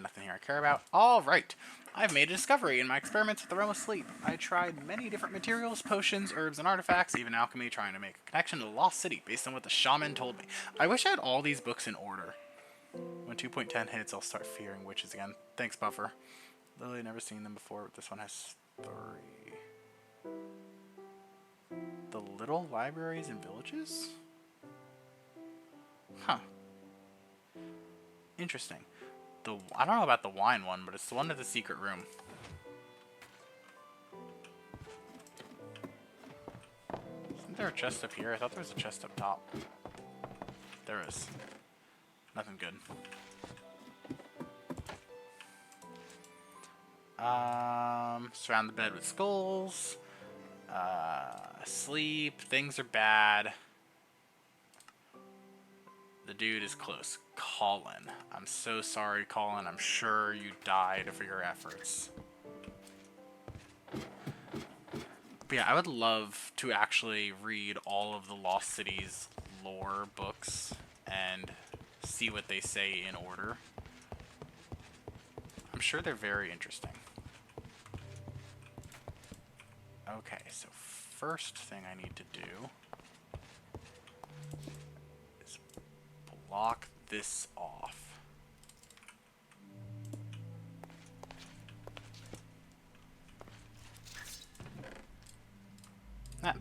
Nothing here I care about. Alright. I've made a discovery in my experiments with the Realm of Sleep. I tried many different materials, potions, herbs, and artifacts, even alchemy, trying to make a connection to the Lost City based on what the shaman told me. I wish I had all these books in order. When 2.10 hits, I'll start fearing witches again. Thanks, Buffer. Literally never seen them before, but this one has 3. The little libraries and villages? Huh. Interesting. I don't know about the wine one, but it's the one with the secret room. Isn't there a chest up here? I thought there was a chest up top. There is. Nothing good. Surround the bed with skulls. Asleep. Things are bad. The dude is close. Colin. I'm so sorry, Colin. I'm sure you died for your efforts. But yeah, I would love to actually read all of the Lost Cities lore books and see what they say in order. I'm sure they're very interesting. Okay, so first thing I need to do is block this off.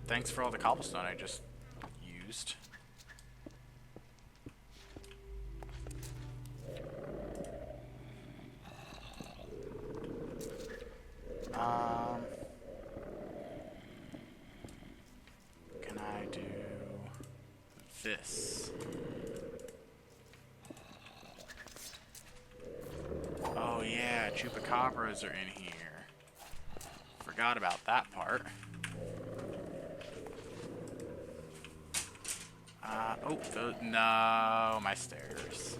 Thanks for all the cobblestone I just used. Can I do this? Oh yeah, chupacabras are in here. Forgot about that part. No, my stairs.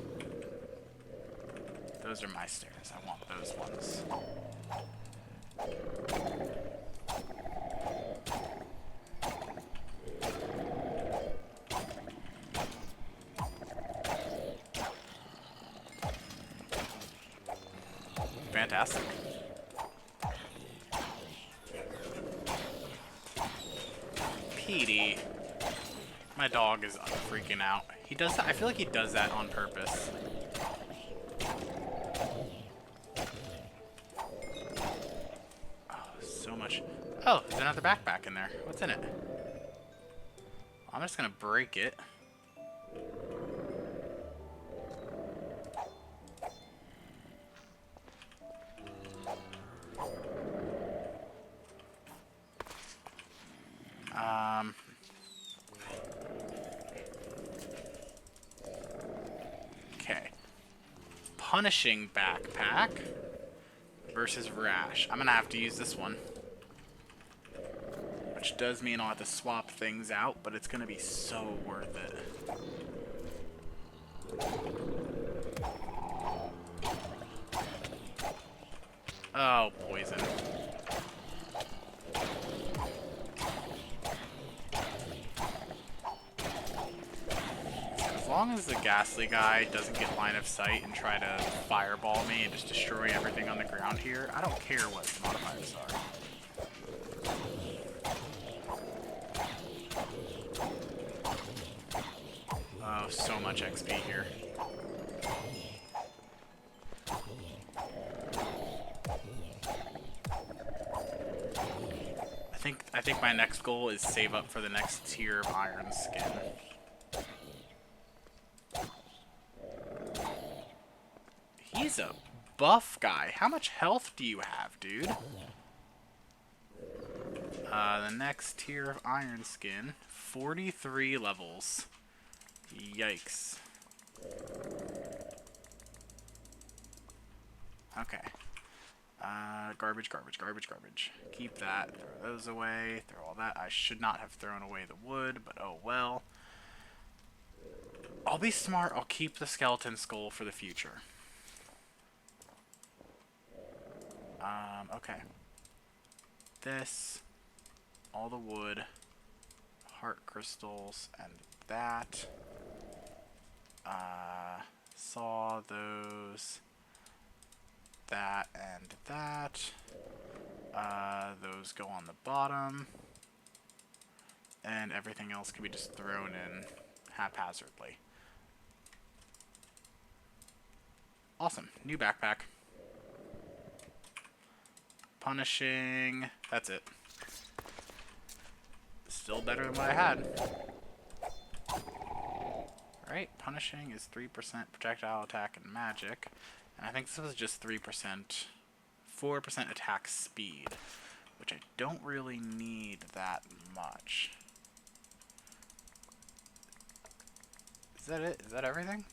Those are my stairs. I want those ones. Fantastic. Petey. My dog is freaking out. He does that. I feel like he does that on purpose. Oh, so much. Oh, there's another backpack in there. What's in it? I'm just gonna break it. Okay. Punishing backpack. versus Rash. I'm gonna have to use this one. Which does mean I'll have to swap things out, but it's gonna be so worth it. Oh, poison. As long as the ghastly guy doesn't get line of sight and try to fireball me and just destroy everything on the ground here, I don't care what the modifiers are. Oh, so much XP here. I think my next goal is save up for the next tier of iron skin. He's a buff guy. How much health do you have, dude? The next tier of iron skin, 43 levels. Yikes. Okay. Garbage, garbage, garbage, garbage. Keep that. Throw those away. Throw all that. I should not have thrown away the wood, but oh well. I'll be smart. I'll keep the skeleton skull for the future. Okay. This. All the wood. Heart crystals. And that. Saw those. That and that. Those go on the bottom. And everything else can be just thrown in haphazardly. Awesome. New backpack. Punishing. That's it. Still better than what I had. Right, punishing is 3% projectile attack and magic. And I think this was just 3%, 4% attack speed, which I don't really need that much. Is that it? Is that everything?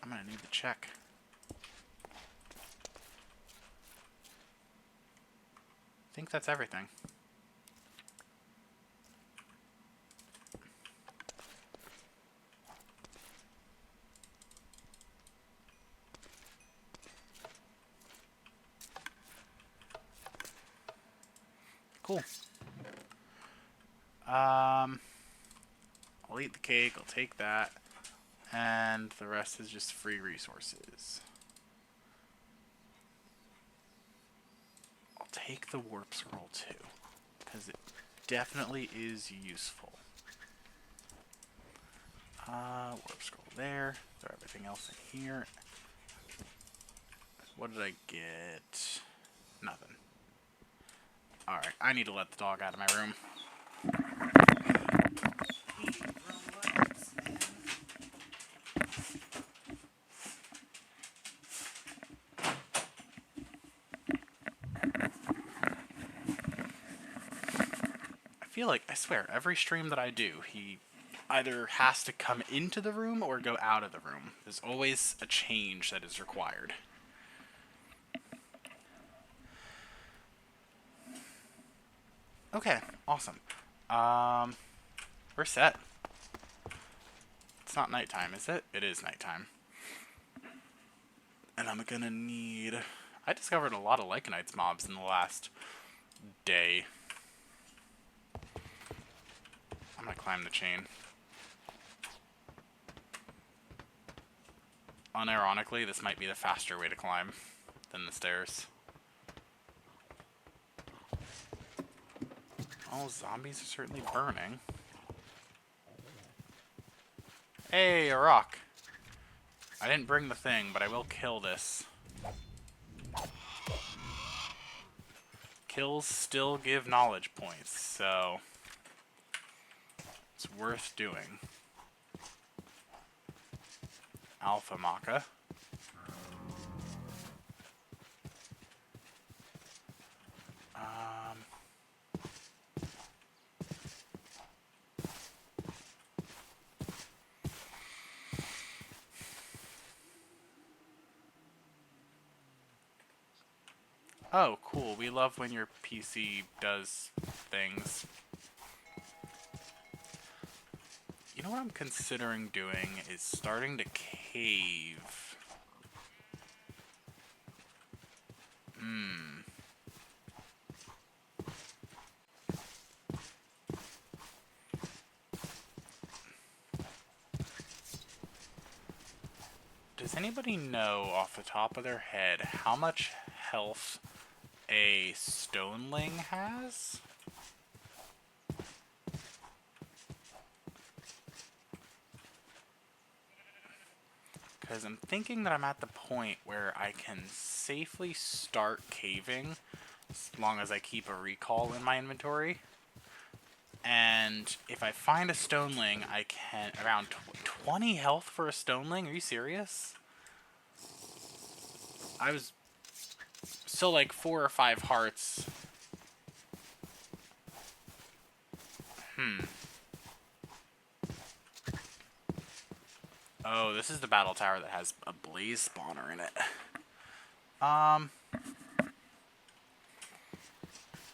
I'm gonna need to check. I think that's everything. Cool. I'll eat the cake, I'll take that, and the rest is just free resources. I'll take the warp scroll too, because it definitely is useful. Warp scroll there, throw everything else in here. What did I get? Nothing. Alright, I need to let the dog out of my room. I swear, every stream that I do, he either has to come into the room or go out of the room. There's always a change that is required. Okay, awesome. We're set. It's not nighttime, is it? It is nighttime. And I'm gonna need... I discovered a lot of Lycanites mobs in the last day. I'm gonna climb the chain. Unironically, this might be the faster way to climb than the stairs. All zombies are certainly burning. Hey, a rock. I didn't bring the thing, but I will kill this. Kills still give knowledge points, so it's worth doing. Alpha Maca. Oh, cool. We love when your PC does things. You know what I'm considering doing is starting to cave. Does anybody know off the top of their head how much health a stoneling has? Because I'm thinking that I'm at the point where I can safely start caving as long as I keep a recall in my inventory. And if I find a stoneling, I can... Around 20 health for a stoneling? Are you serious? I was... So like 4 or 5 hearts. Oh, this is the battle tower that has a blaze spawner in it.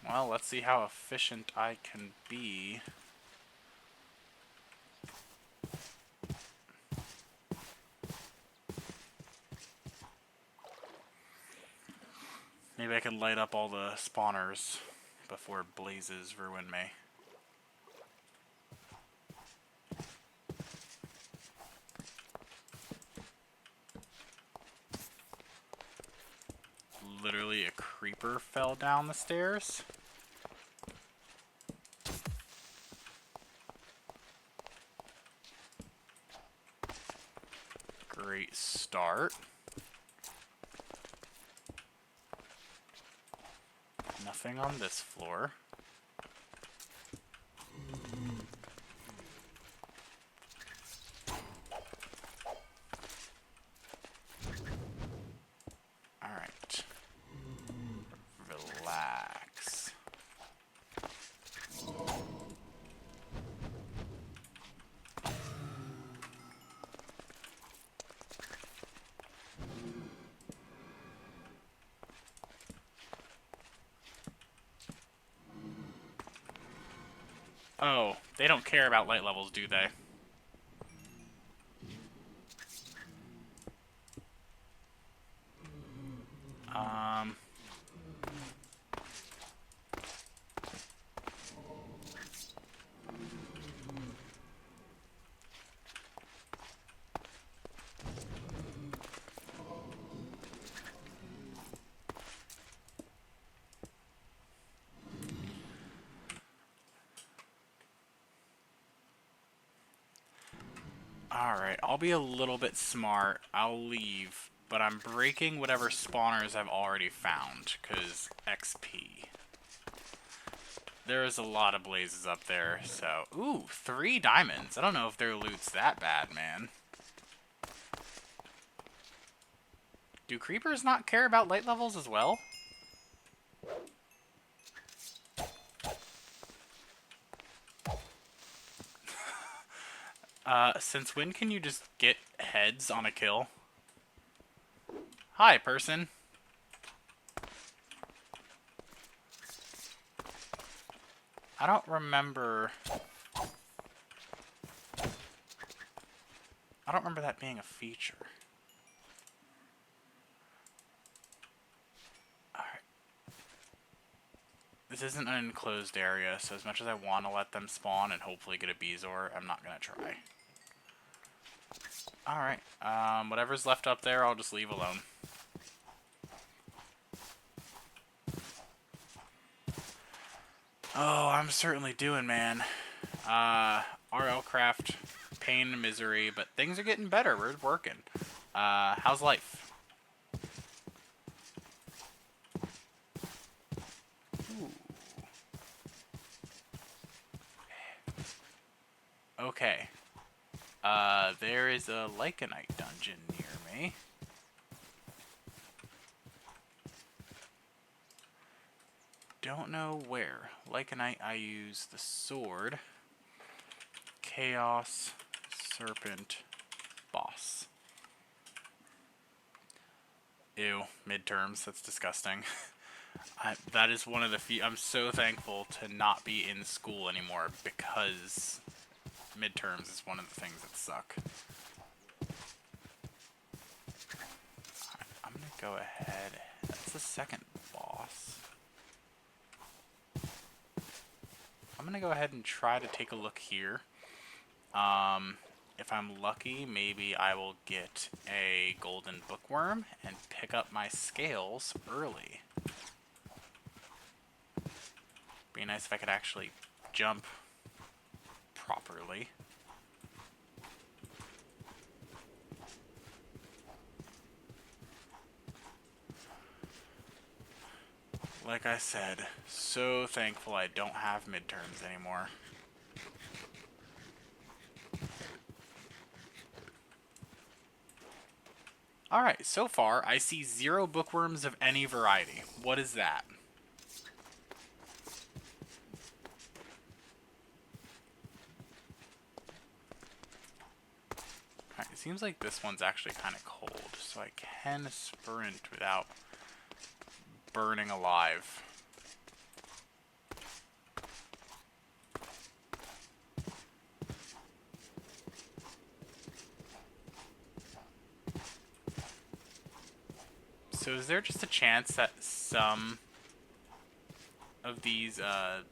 Well, let's see how efficient I can be. Maybe I can light up all the spawners before blazes ruin me. Literally a creeper fell down the stairs. Great start. Nothing on this floor. Alright. Relax. Oh, they don't care about light levels, do they? Alright, I'll be a little bit smart. I'll leave, but I'm breaking whatever spawners I've already found, because XP. There is a lot of blazes up there, so... Ooh, 3 diamonds. I don't know if their loot's that bad, man. Do creepers not care about light levels as well? Since when can you just get heads on a kill? Hi, person. I don't remember... I don't remember that being a feature. Alright. This isn't an enclosed area, so as much as I want to let them spawn and hopefully get a Bezoar, I'm not going to try. Alright, whatever's left up there, I'll just leave alone. Oh, I'm certainly doing, man. RLCraft, pain and misery, but things are getting better. We're working. How's life? Ooh. Okay. There is a Lycanite dungeon near me. Don't know where. Lycanite, I use the sword. Chaos, Serpent, Boss. Ew, midterms, that's disgusting. That is one of the few. I'm so thankful to not be in school anymore because midterms is one of the things that suck. I'm gonna go ahead. That's the second boss. I'm gonna go ahead and try to take a look here. If I'm lucky, maybe I will get a golden bookworm and pick up my scales early. Be nice if I could actually jump properly. Like I said, so thankful I don't have midterms anymore. Alright, so far I see 0 bookworms of any variety. What is that? Alright, it seems like this one's actually kind of cold, so I can sprint without burning alive. So is there just a chance that some of these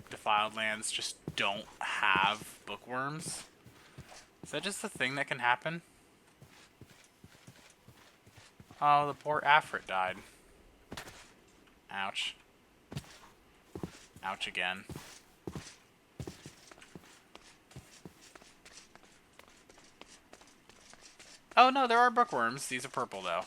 defiled lands just don't have bookworms? Is that just a thing that can happen? Oh, the poor Afrit died. Ouch. Ouch again. Oh no, there are bookworms. These are purple though.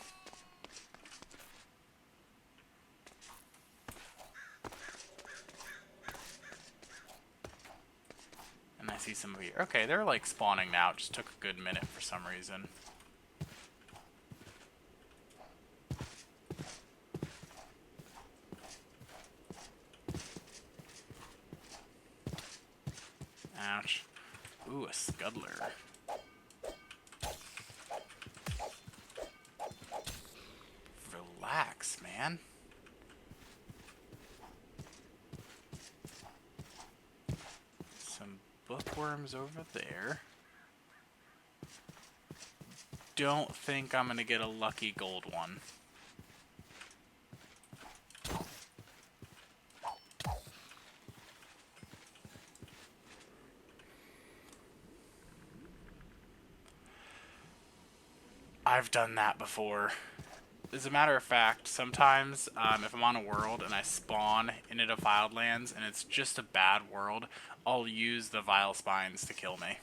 And I see some of you. Okay, they're like spawning now. It just took a good minute for some reason. Ouch. Ooh, a scuddler. Relax, man. Some bookworms over there. Don't think I'm gonna get a lucky gold one. I've done that before. As a matter of fact, sometimes if I'm on a world and I spawn in a defiled lands and it's just a bad world, I'll use the vile spines to kill me.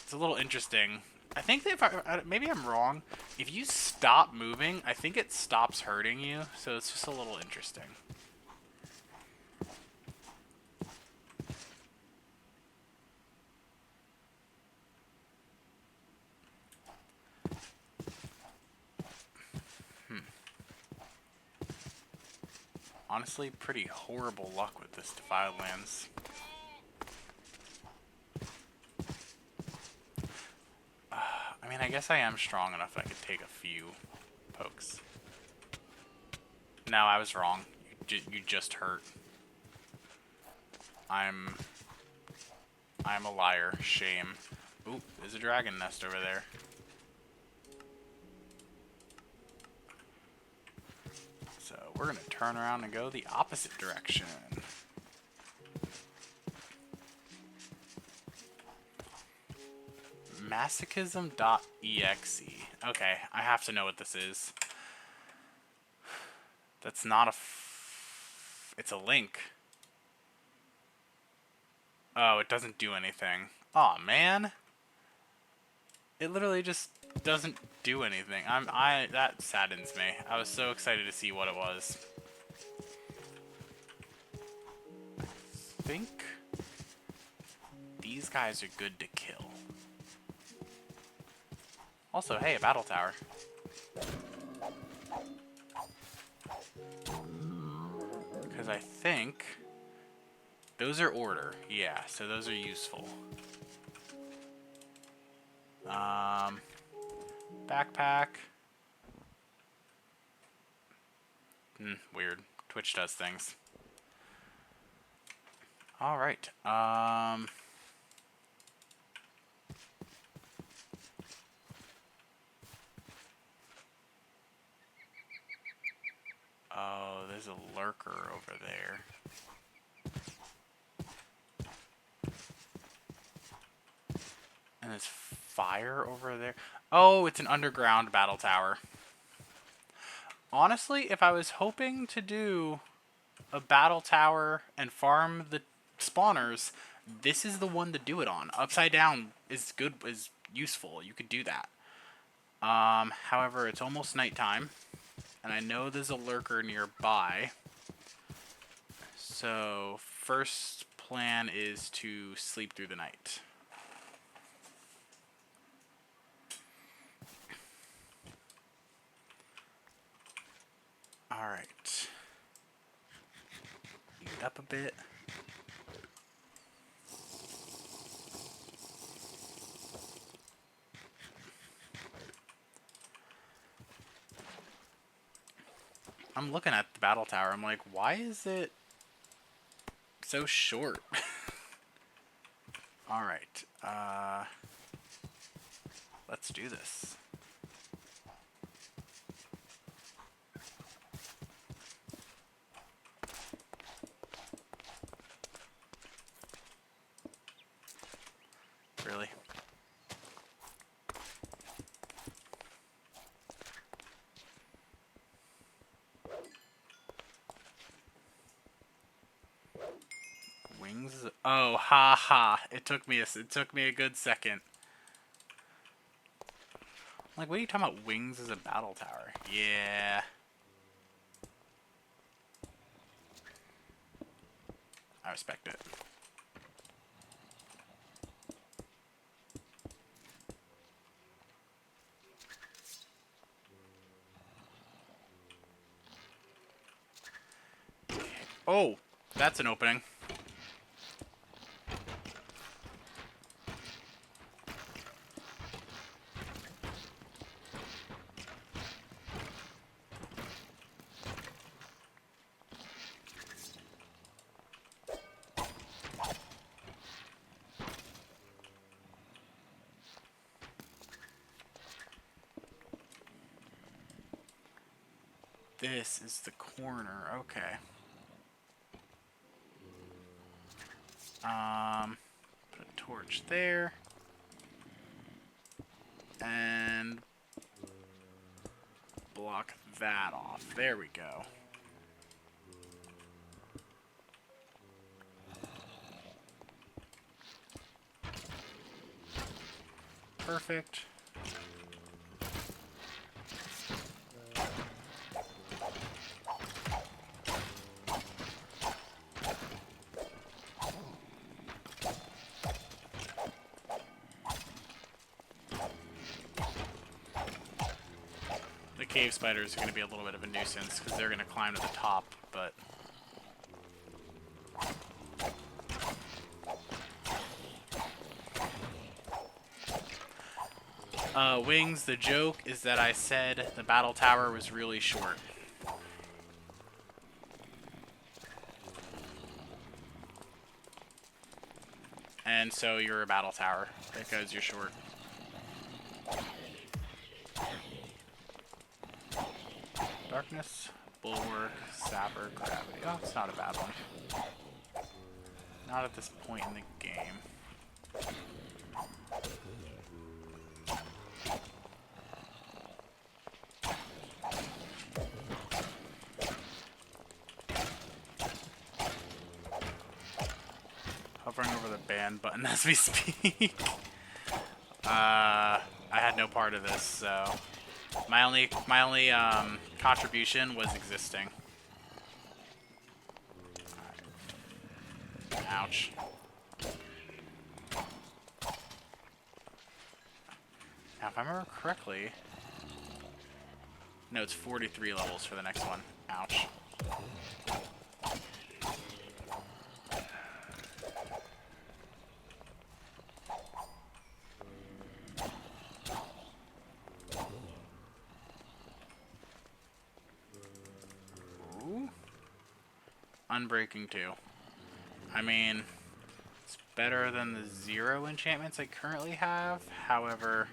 It's a little interesting. I think that if maybe I'm wrong, if you stop moving, I think it stops hurting you, so it's just a little interesting. Honestly, pretty horrible luck with this defiled lands. I mean, I guess I am strong enough that I could take a few pokes. No, I was wrong. You just hurt. I'm a liar. Shame. Ooh, there's a dragon nest over there. So we're gonna turn around and go the opposite direction. Masochism.exe. Okay, I have to know what this is. That's not a it's a link. Oh, it doesn't do anything. Aw, man. It literally just doesn't do anything. That saddens me. I was so excited to see what it was. I think these guys are good to kill. Also, hey, a battle tower. Because I think those are order. Yeah, so those are useful. Backpack. Weird. Twitch does things. Alright. Oh, there's a lurker over there. And there's fire over there. Oh, it's an underground battle tower. Honestly, if I was hoping to do a battle tower and farm the spawners, this is the one to do it on. Upside down is good, is useful. You could do that. However, it's almost nighttime, and I know there's a lurker nearby. So, first plan is to sleep through the night. Alright. Eat up a bit. I'm looking at the battle tower. I'm like, why is it so short? Alright. Let's do this. Really? Wings? Oh, ha ha! It took me a good second. I'm like, what are you talking about? Wings as a battle tower? Yeah. I respect it. Oh, that's an opening. This is the corner. Okay. Put a torch there. And block that off. There we go. Perfect. The cave spiders are going to be a little bit of a nuisance because they're going to climb to the top, but... Wings, the joke is that I said the battle tower was really short. And so you're a battle tower because you're short. Darkness, bulwark, sapper, gravity. Oh, it's not a bad one. Not at this point in the game. Hovering over the ban button as we speak. I had no part of this, so my only contribution was existing. Ouch. Now, if I remember correctly, no, it's 43 levels for the next one. Ouch. Unbreaking 2. I mean, it's better than the 0 enchantments I currently have. However,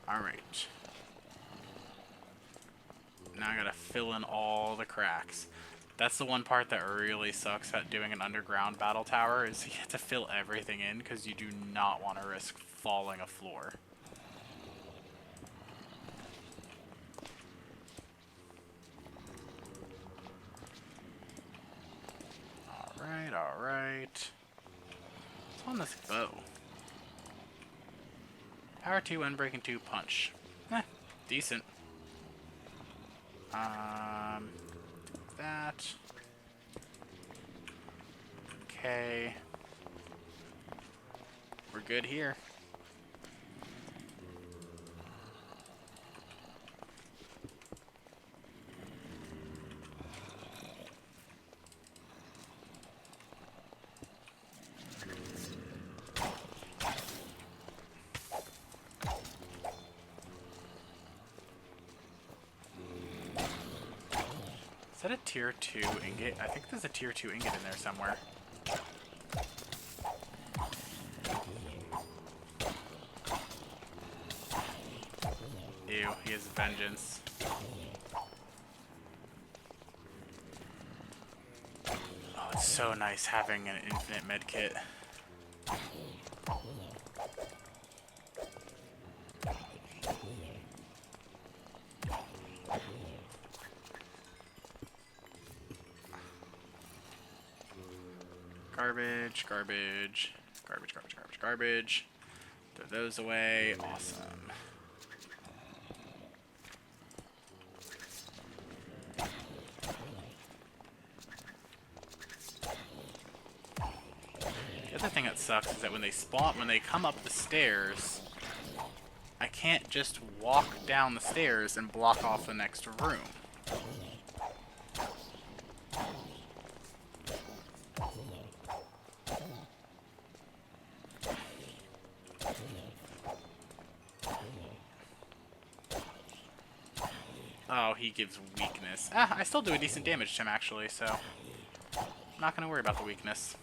alright. Now I gotta fill in all the cracks. That's the one part that really sucks at doing an underground battle tower, is you have to fill everything in because you do not want to risk falling a floor. Alright, alright. What's on this bow? Power 2, Unbreaking 2, Punch. Decent. That. Okay. We're good here. Is that a tier 2 ingot? I think there's a tier 2 ingot in there somewhere. Ew, he has vengeance. Oh, it's so nice having an infinite medkit. Garbage, garbage, garbage, garbage, garbage, garbage. Throw those away. Awesome. The other thing that sucks is that when they spawn, when they come up the stairs, I can't just walk down the stairs and block off the next room. Oh, he gives weakness. Ah, I still do a decent damage to him, actually, so I'm not going to worry about the weakness.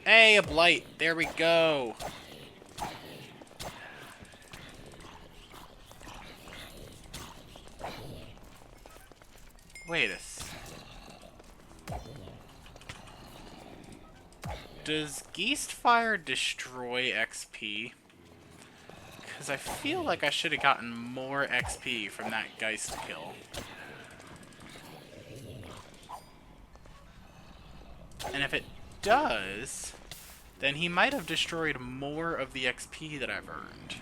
Hey, a blight! There we go! Wait a s... Does Geistfire destroy XP? Because I feel like I should have gotten more XP from that Geist kill. And if it does, then he might have destroyed more of the XP that I've earned.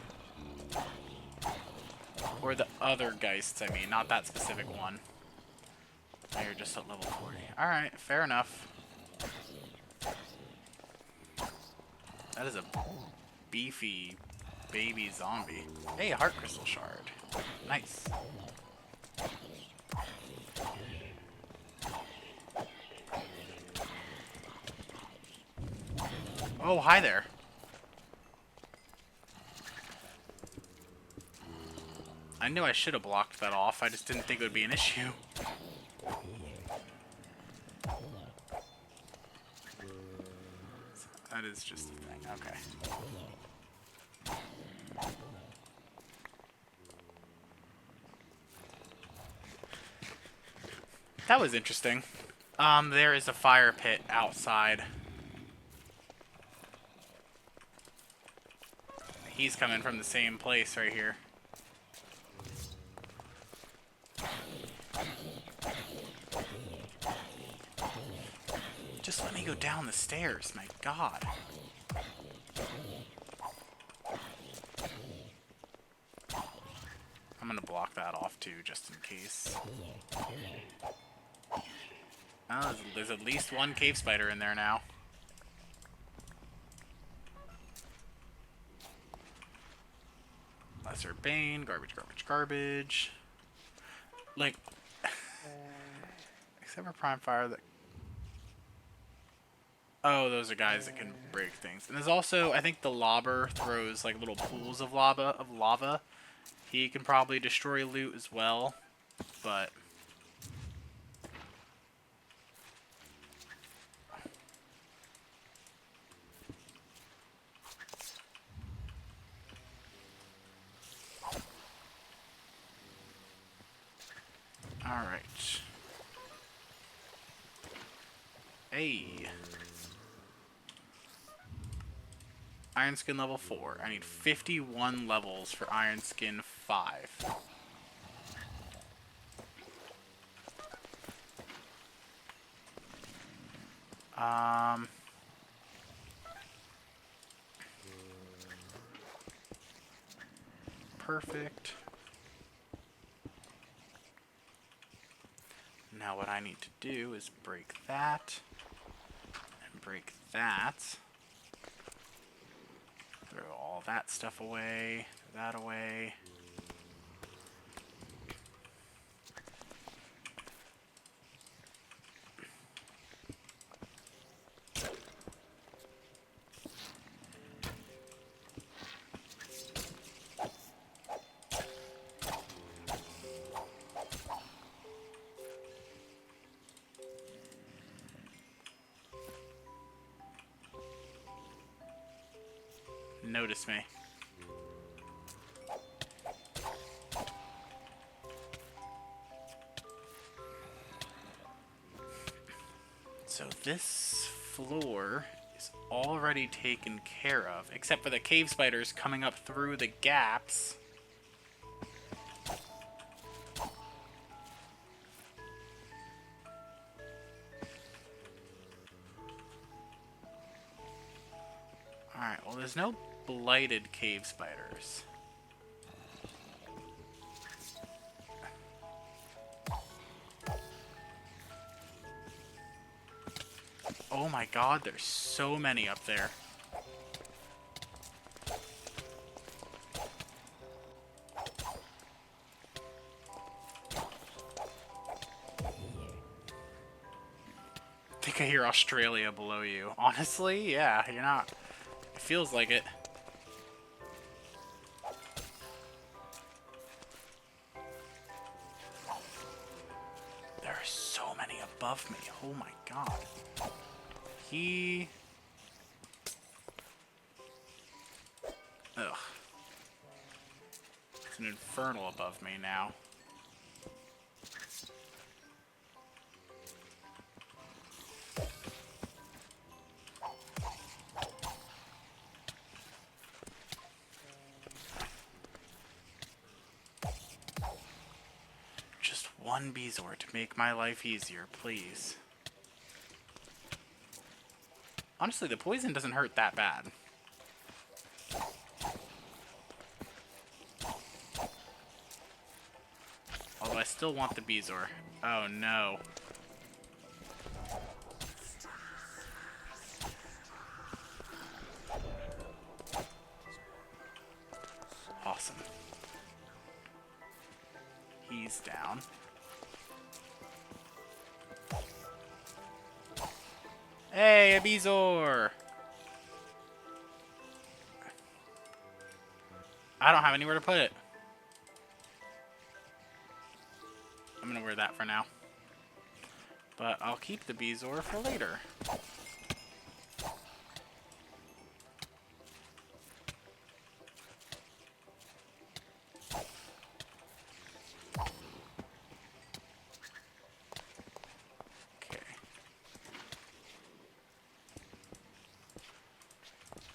Or the other Geists, I mean, not that specific one. Now you're just at level 40. Alright, fair enough. That is a beefy baby zombie. Hey, a heart crystal shard. Nice. Oh, hi there. I knew I should have blocked that off. I just didn't think it would be an issue. That is just a thing. Okay. That was interesting. There is a fire pit outside. He's coming from the same place right here. Just let me go down the stairs, my god. I'm gonna block that off too, just in case. Oh, there's at least one cave spider in there now. Lesser Bane, garbage, garbage, garbage. Like, Except for Prime Fire that... Oh, those are guys that can break things. And there's also, I think the lobber throws like little pools of lava. He can probably destroy loot as well, but... Alright. Hey. Iron Skin level 4. I need 51 levels for Iron Skin 5. Perfect. Now what I need to do is break that, and break that. Throw all that stuff away, throw that away. Notice me. So this floor is already taken care of, except for the cave spiders coming up through the gaps. Alright, well there's no blighted cave spiders. Oh my god, there's so many up there. I think I hear Australia below you. Honestly, yeah, you're not... It feels like it. There are so many above me. Oh my god. Ugh. It's an infernal above me now. Just one Bezoar to make my life easier, please. Honestly, the poison doesn't hurt that bad. Although I still want the Bezoar. Oh no. Awesome. He's down. Hey, a Bezoar! I don't have anywhere to put it. I'm gonna wear that for now. But I'll keep the Bezoar for later.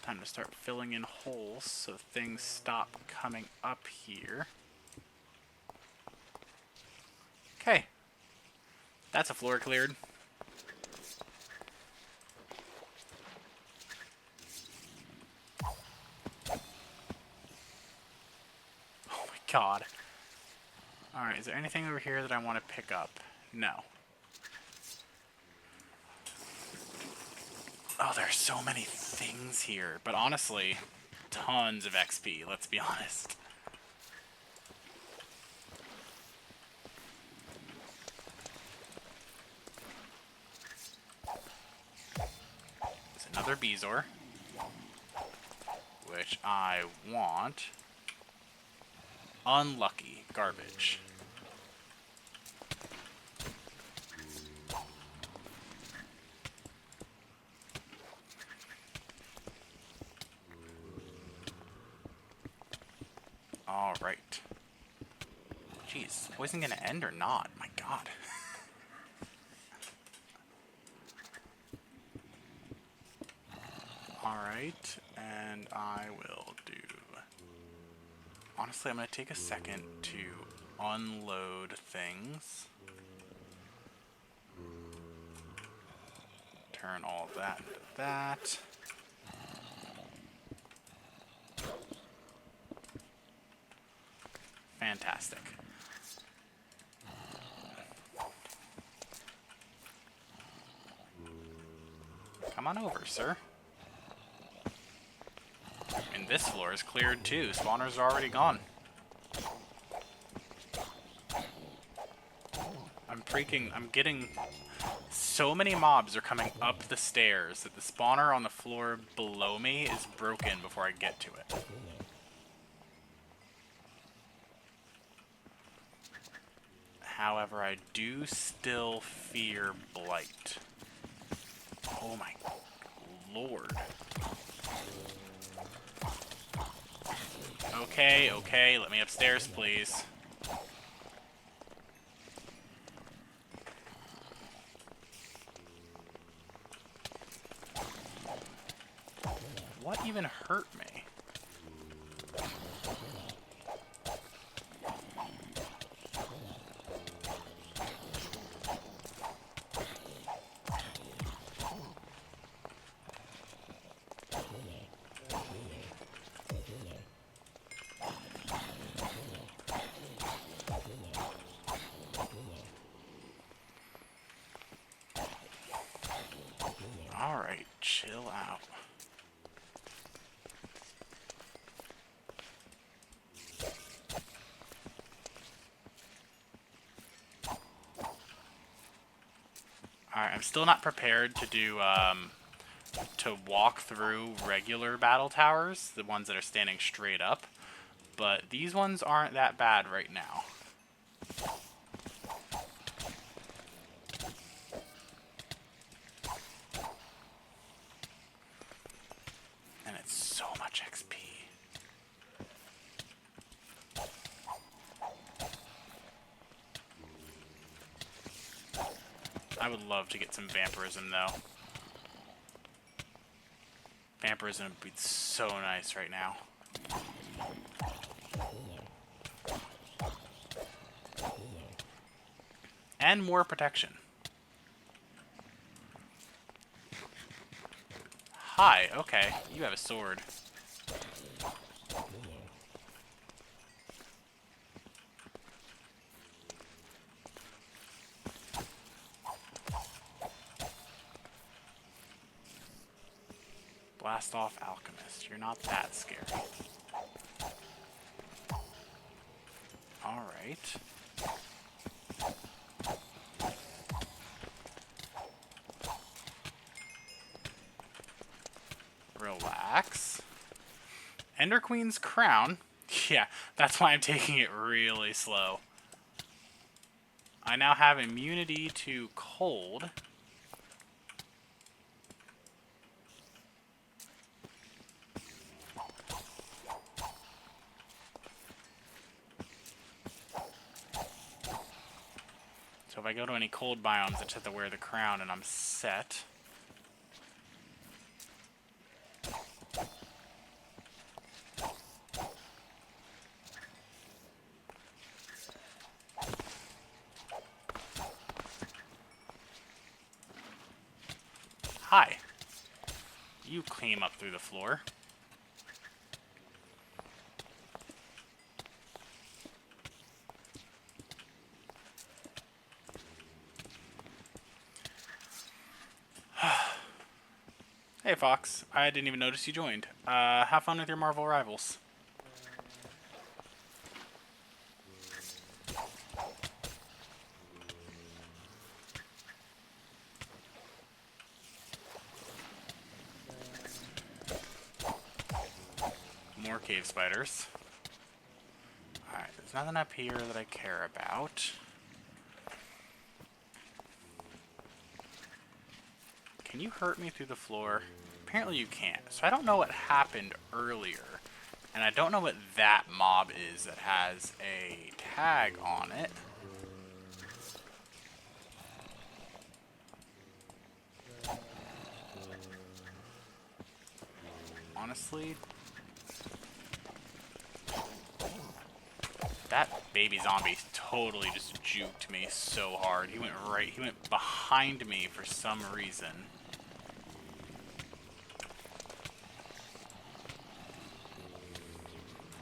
Time to start filling in holes so things stop coming up here. Okay. That's a floor cleared. Oh my god. Alright, is there anything over here that I want to pick up? No. Oh, there's so many things here. But honestly, tons of XP, let's be honest. Another Bezoar. Which I want. Unlucky. Garbage. Alright. Jeez, is the poison gonna end or not? My god. Alright, and I will do... Honestly, I'm gonna take a second to unload things. Turn all of that into that. Fantastic. Come on over, sir. And this floor is cleared too. Spawners are already gone. I'm getting... So many mobs are coming up the stairs that the spawner on the floor below me is broken before I get to it. However, I do still fear blight. Oh my lord. Okay, okay, let me upstairs, please. What even hurt me? Alright, chill out. Alright, I'm still not prepared to do, to walk through regular battle towers, the ones that are standing straight up, but these ones aren't that bad right now. And it's so much XP. I would love to get some vampirism, though. Vampirism would be so nice right now. And more protection. Hi, okay. You have a sword. Blast off Alchemist. You're not that scary. Alright. Relax. Ender Queen's crown. Yeah, that's why I'm taking it really slow. I now have immunity to cold. So if I go to any cold biomes, I just have to wear the crown and I'm set. Hi. You came up through the floor. Hey, Fox. I didn't even notice you joined. Have fun with your Marvel rivals. more cave spiders. Alright, there's nothing up here that I care about. Can you hurt me through the floor? Apparently you can't. So I don't know what happened earlier. And I don't know what that mob is that has a tag on it. Honestly, that baby zombie totally just juked me so hard. He went behind me for some reason.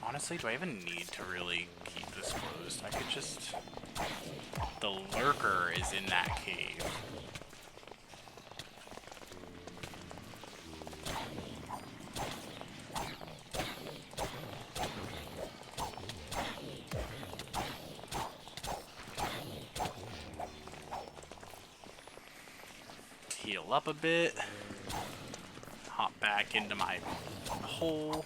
Honestly, do I even need to really keep this closed? I could just... The lurker is in that cave. Heal up a bit. Hop back into my hole.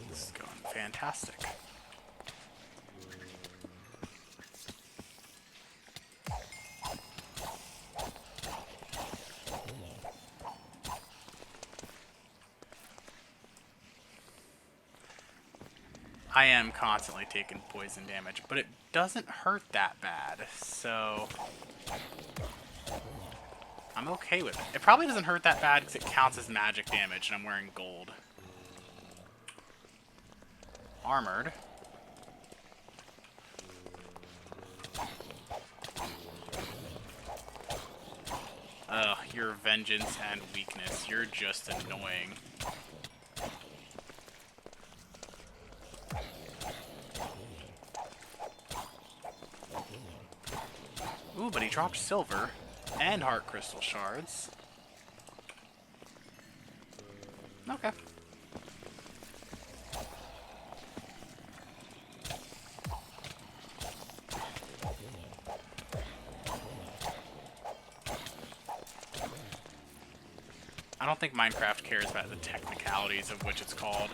This is going fantastic. I am constantly taking poison damage, but it doesn't hurt that bad, so I'm okay with it. It probably doesn't hurt that bad because it counts as magic damage and I'm wearing gold. Armored. Ugh, your vengeance and weakness. You're just annoying. Ooh, but he dropped silver and heart crystal shards. Okay. I don't think Minecraft cares about the technicalities of which it's called.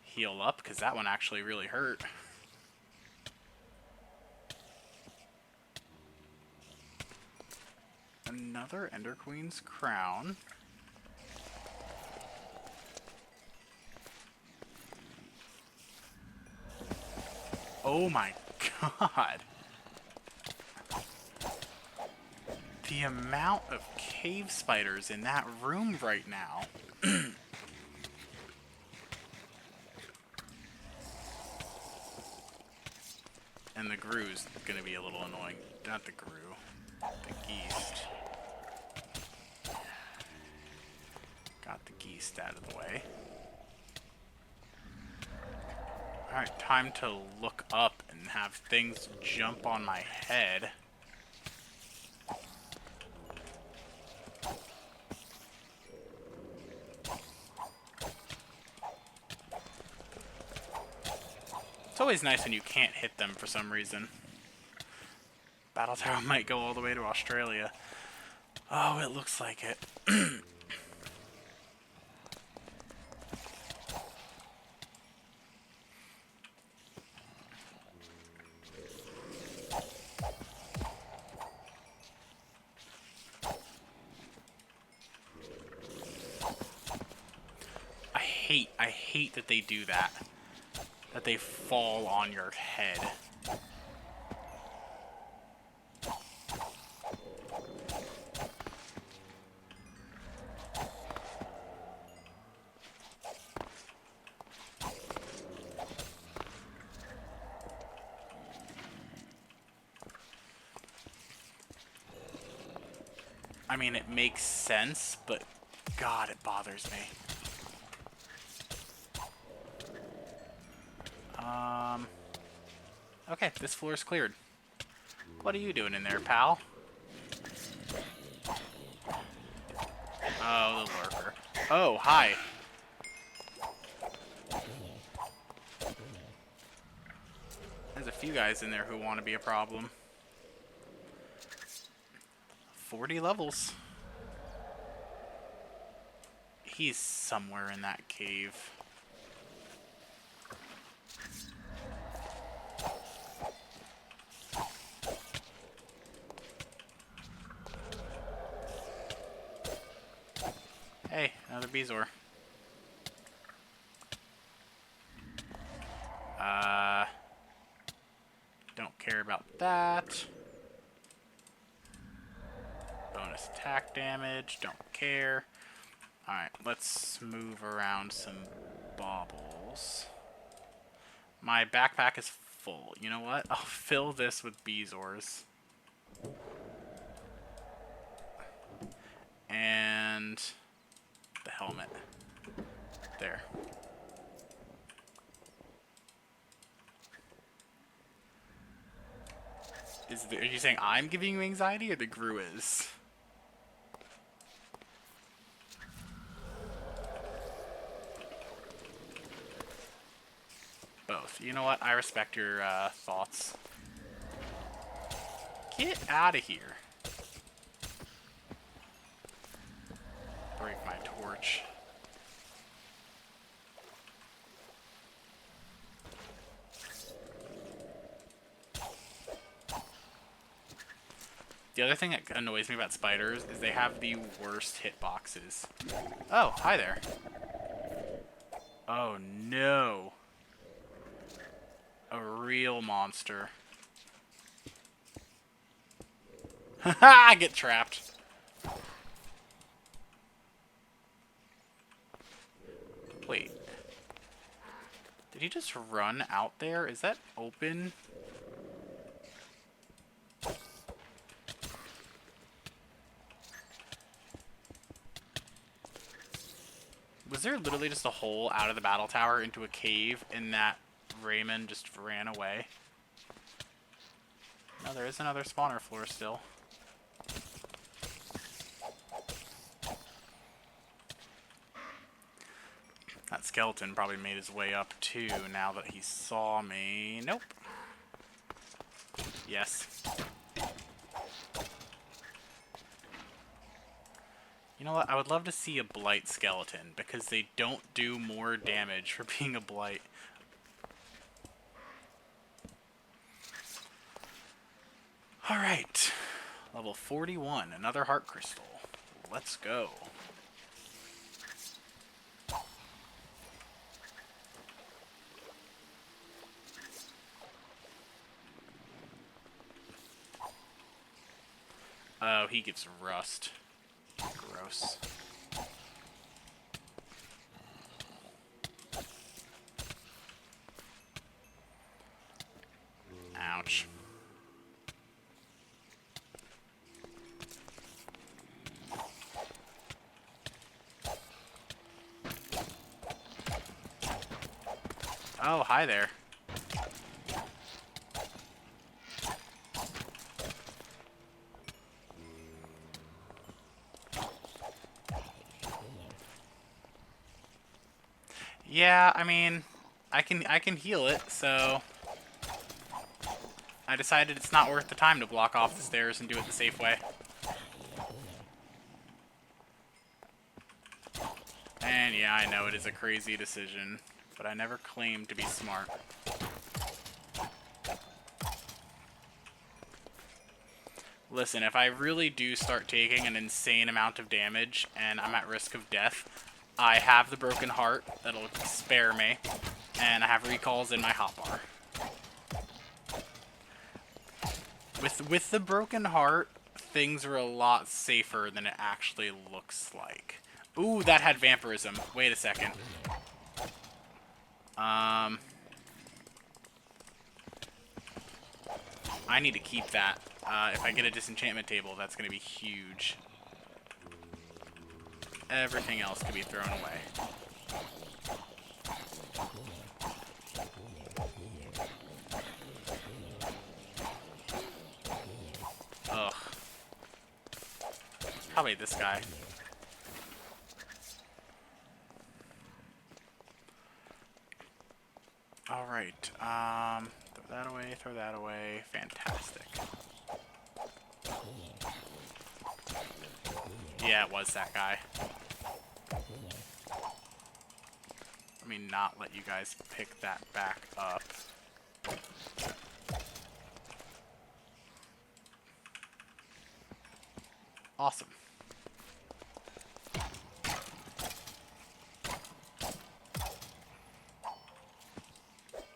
Heal up, because that one actually really hurt. Another Ender Queen's crown. Oh my god. The amount of cave spiders in that room right now. And the Gru's gonna be a little annoying. Not the Gru. The Geest. Got the Geest out of the way. Alright, time to look up and have things jump on my head. It's always nice when you can't hit them for some reason. Battletower might go all the way to Australia. Oh, it looks like it. I hate that they do that. That they fall on your head. I mean, it makes sense, but God, it bothers me. Um, okay, this floor is cleared. What are you doing in there, pal? Oh, the lurker. Oh, hi. There's a few guys in there who want to be a problem. 40 levels. He's somewhere in that cave. Hey, another Bezoar. Don't care about that. Bonus attack damage, don't care. Alright, let's move around some baubles. My backpack is full. You know what? I'll fill this with Bezoars. And the helmet. There. Are you saying I'm giving you anxiety or the Gru is? Both. You know what? I respect your thoughts. Get out of here. Break my torch. The other thing that annoys me about spiders is they have the worst hitboxes. Oh, hi there. Oh no. A real monster. Haha, I get trapped. Wait. Did he just run out there? Is that open? Was there literally just a hole out of the battle tower into a cave and that Raymond just ran away? No, there is another spawner floor still. That skeleton probably made his way up too now that he saw me. Nope. Yes. You know what? I would love to see a blight skeleton because they don't do more damage for being a blight. Alright. Level 41. Another heart crystal. Let's go. Oh, he gives rust. Gross. Ouch. Oh, hi there. Yeah, I mean, I can heal it, so I decided it's not worth the time to block off the stairs and do it the safe way. And yeah, I know it is a crazy decision, but I never claimed to be smart. Listen, if I really do start taking an insane amount of damage and I'm at risk of death, I have the broken heart that'll spare me, and I have recalls in my hotbar. With the broken heart, things are a lot safer than it actually looks like. Ooh, that had vampirism. Wait a second. I need to keep that. If I get a disenchantment table, that's going to be huge. Everything else could be thrown away. Probably this guy. Alright, throw that away, throw that away. Fantastic. Yeah, it was that guy. Let me not let you guys pick that back up. Awesome.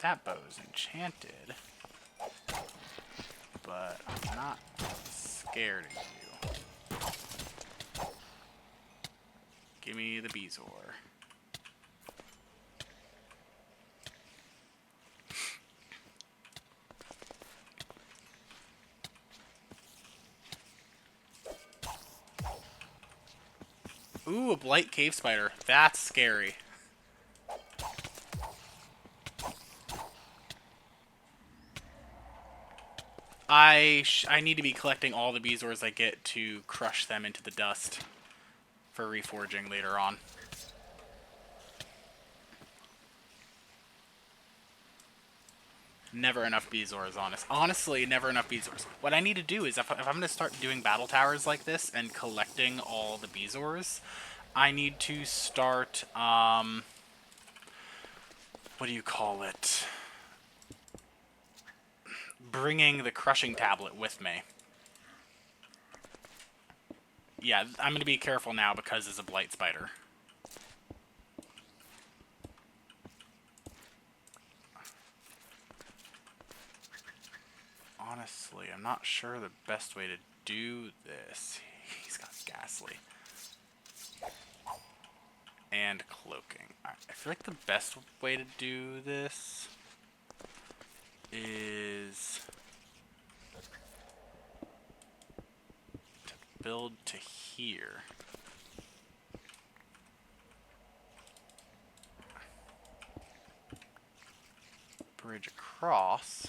That bow's enchanted, but I'm not scared of you. Give me the Beezor. Ooh, a blight cave spider. That's scary. I need to be collecting all the Beezors I get to crush them into the dust for reforging later on. Never enough Beezors, honestly, never enough Beezors. What I need to do is, if I'm going to start doing Battletowers like this and collecting all the Beezors, I need to start, what do you call it? Bringing the crushing tablet with me. Yeah, I'm going to be careful now because it's a blight spider. Honestly, I'm not sure the best way to do this. He's got Ghastly. And Cloaking. I feel like the best way to do this is to build to here. Bridge across.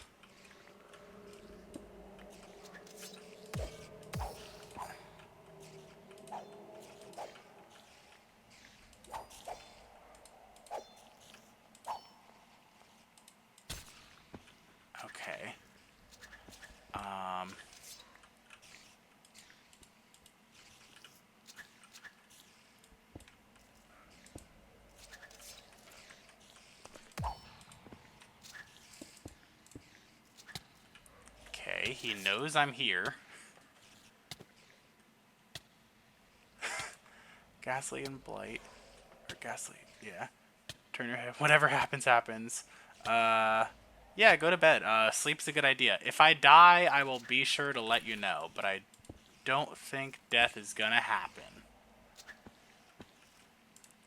Okay. Okay, he knows I'm here. Ghastly and Blight. Or Ghastly, yeah. Turn your head. Whatever happens, happens. Yeah, go to bed. Sleep's a good idea. If I die, I will be sure to let you know, but I don't think death is gonna happen.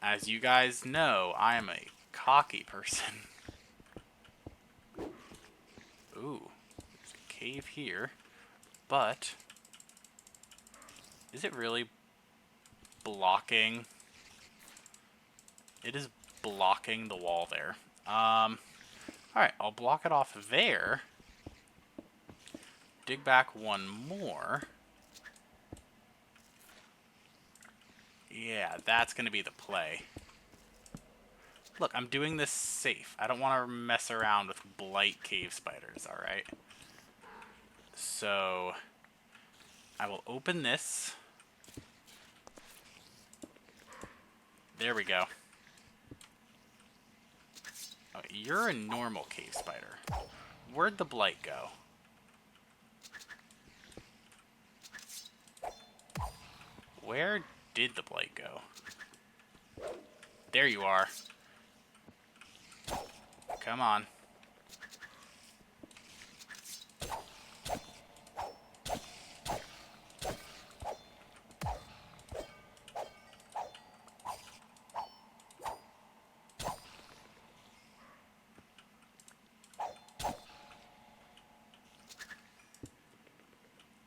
As you guys know, I am a cocky person. Ooh, there's a cave here, but is it really blocking? It is blocking the wall there. Alright, I'll block it off there. Dig back one more. Yeah, that's going to be the play. Look, I'm doing this safe. I don't want to mess around with blight cave spiders, alright? So, I will open this. There we go. Oh, you're a normal cave spider. Where'd the blight go? Where did the blight go? There you are. Come on.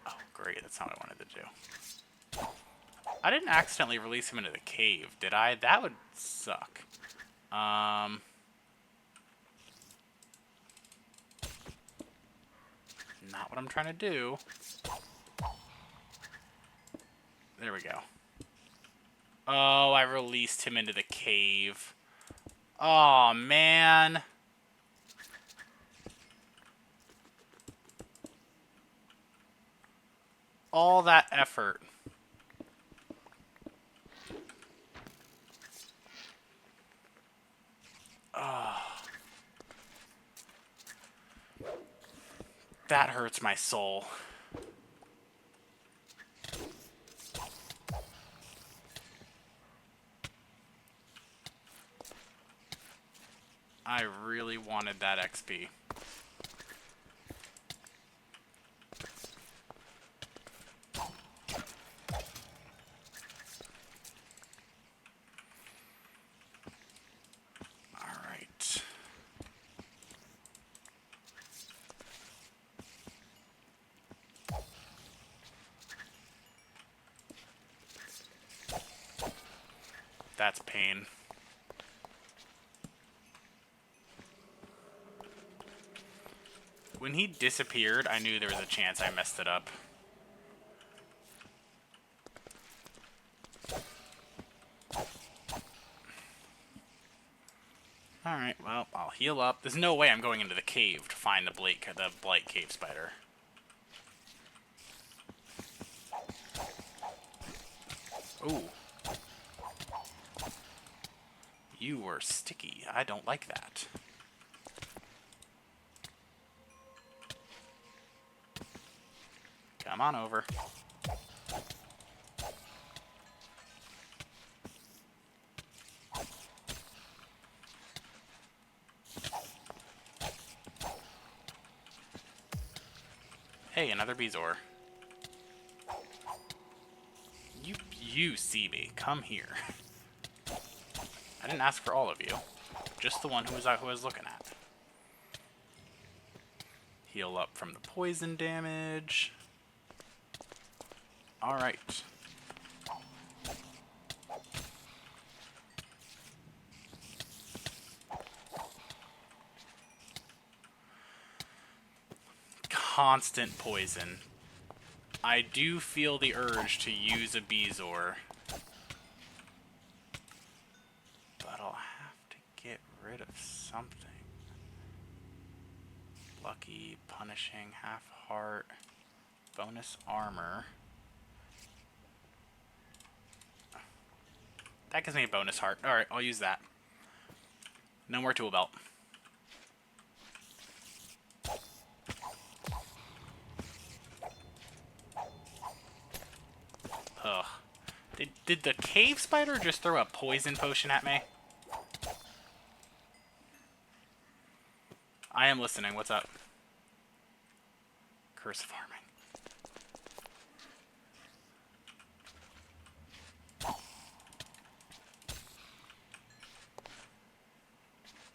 Oh, great. That's not what I wanted to do. I didn't accidentally release him into the cave, did I? That would suck. Not what I'm trying to do. There we go. Oh, I released him into the cave. Oh, man. All that effort. Oh. That hurts my soul. I really wanted that XP. Alright. That's pain. When he disappeared, I knew there was a chance I messed it up. Alright, well, I'll heal up. There's no way I'm going into the cave to find the blight cave spider. Ooh. You were sticky. I don't like that. Come on over. Hey, another Bezoar. You see me. Come here. I didn't ask for all of you. Just the one who I was looking at. Heal up from the poison damage. Alright. Constant poison. I do feel the urge to use a Bezoar. But I'll have to get rid of something. Lucky, punishing, half heart, bonus armor. That gives me a bonus heart. Alright, I'll use that. No more tool belt. Ugh. Did the cave spider just throw a poison potion at me? I am listening. What's up? Curse of farming.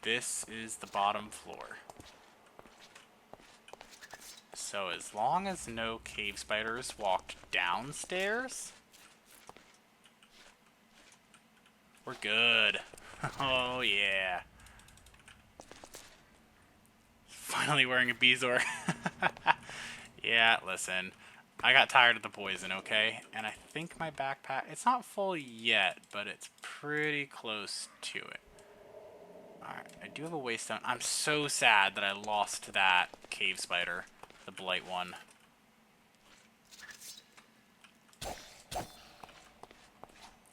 This is the bottom floor. So as long as no cave spiders walked downstairs, we're good. Oh yeah. Finally wearing a Bezoar. Yeah, listen. I got tired of the poison, okay? And I think my backpack, it's not full yet, but it's pretty close to it. Alright, I do have a waystone. I'm so sad that I lost that cave spider, the blight one.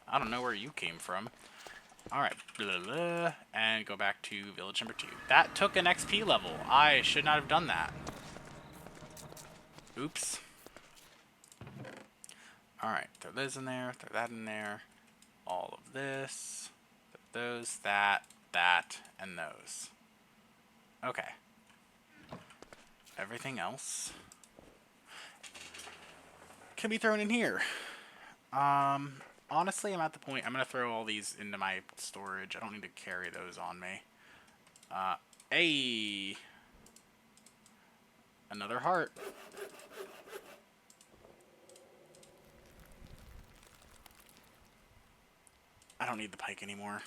I don't know where you came from. Alright, and go back to village number 2. That took an XP level. I should not have done that. Oops. Alright, throw this in there, throw that in there. All of this. Those, that, and those. Okay. Everything else can be thrown in here. Honestly, I'm at the point, I'm going to throw all these into my storage. I don't need to carry those on me. Hey! Another heart. I don't need the pike anymore.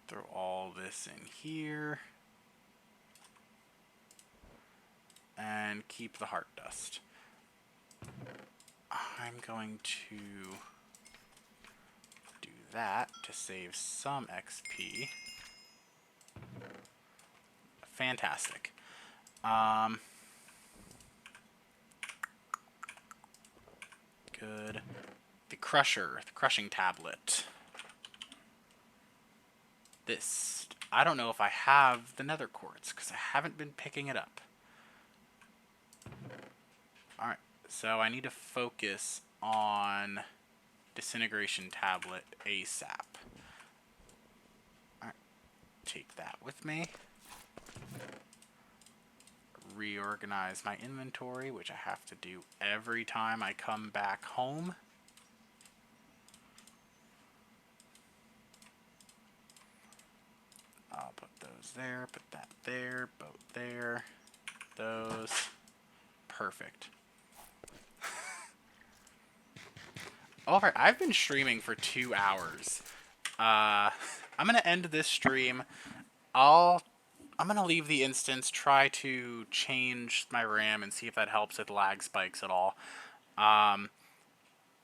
Throw all this in here. And keep the heart dust. I'm going to do that to save some XP. Fantastic. Good. The crushing tablet. This. I don't know if I have the nether quartz, because I haven't been picking it up. Alright, so I need to focus on disintegration tablet ASAP. Alright, take that with me. Reorganize my inventory, which I have to do every time I come back home. I'll put those there, put that there, boat there, those. Perfect. Alright, I've been streaming for 2 hours. I'm gonna end this stream. I'm gonna leave the instance, try to change my RAM and see if that helps with lag spikes at all.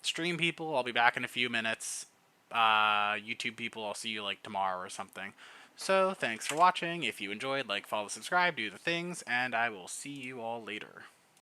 Stream people, I'll be back in a few minutes. YouTube people, I'll see you like tomorrow or something. So, thanks for watching. If you enjoyed, like, follow, subscribe, do the things, and I will see you all later.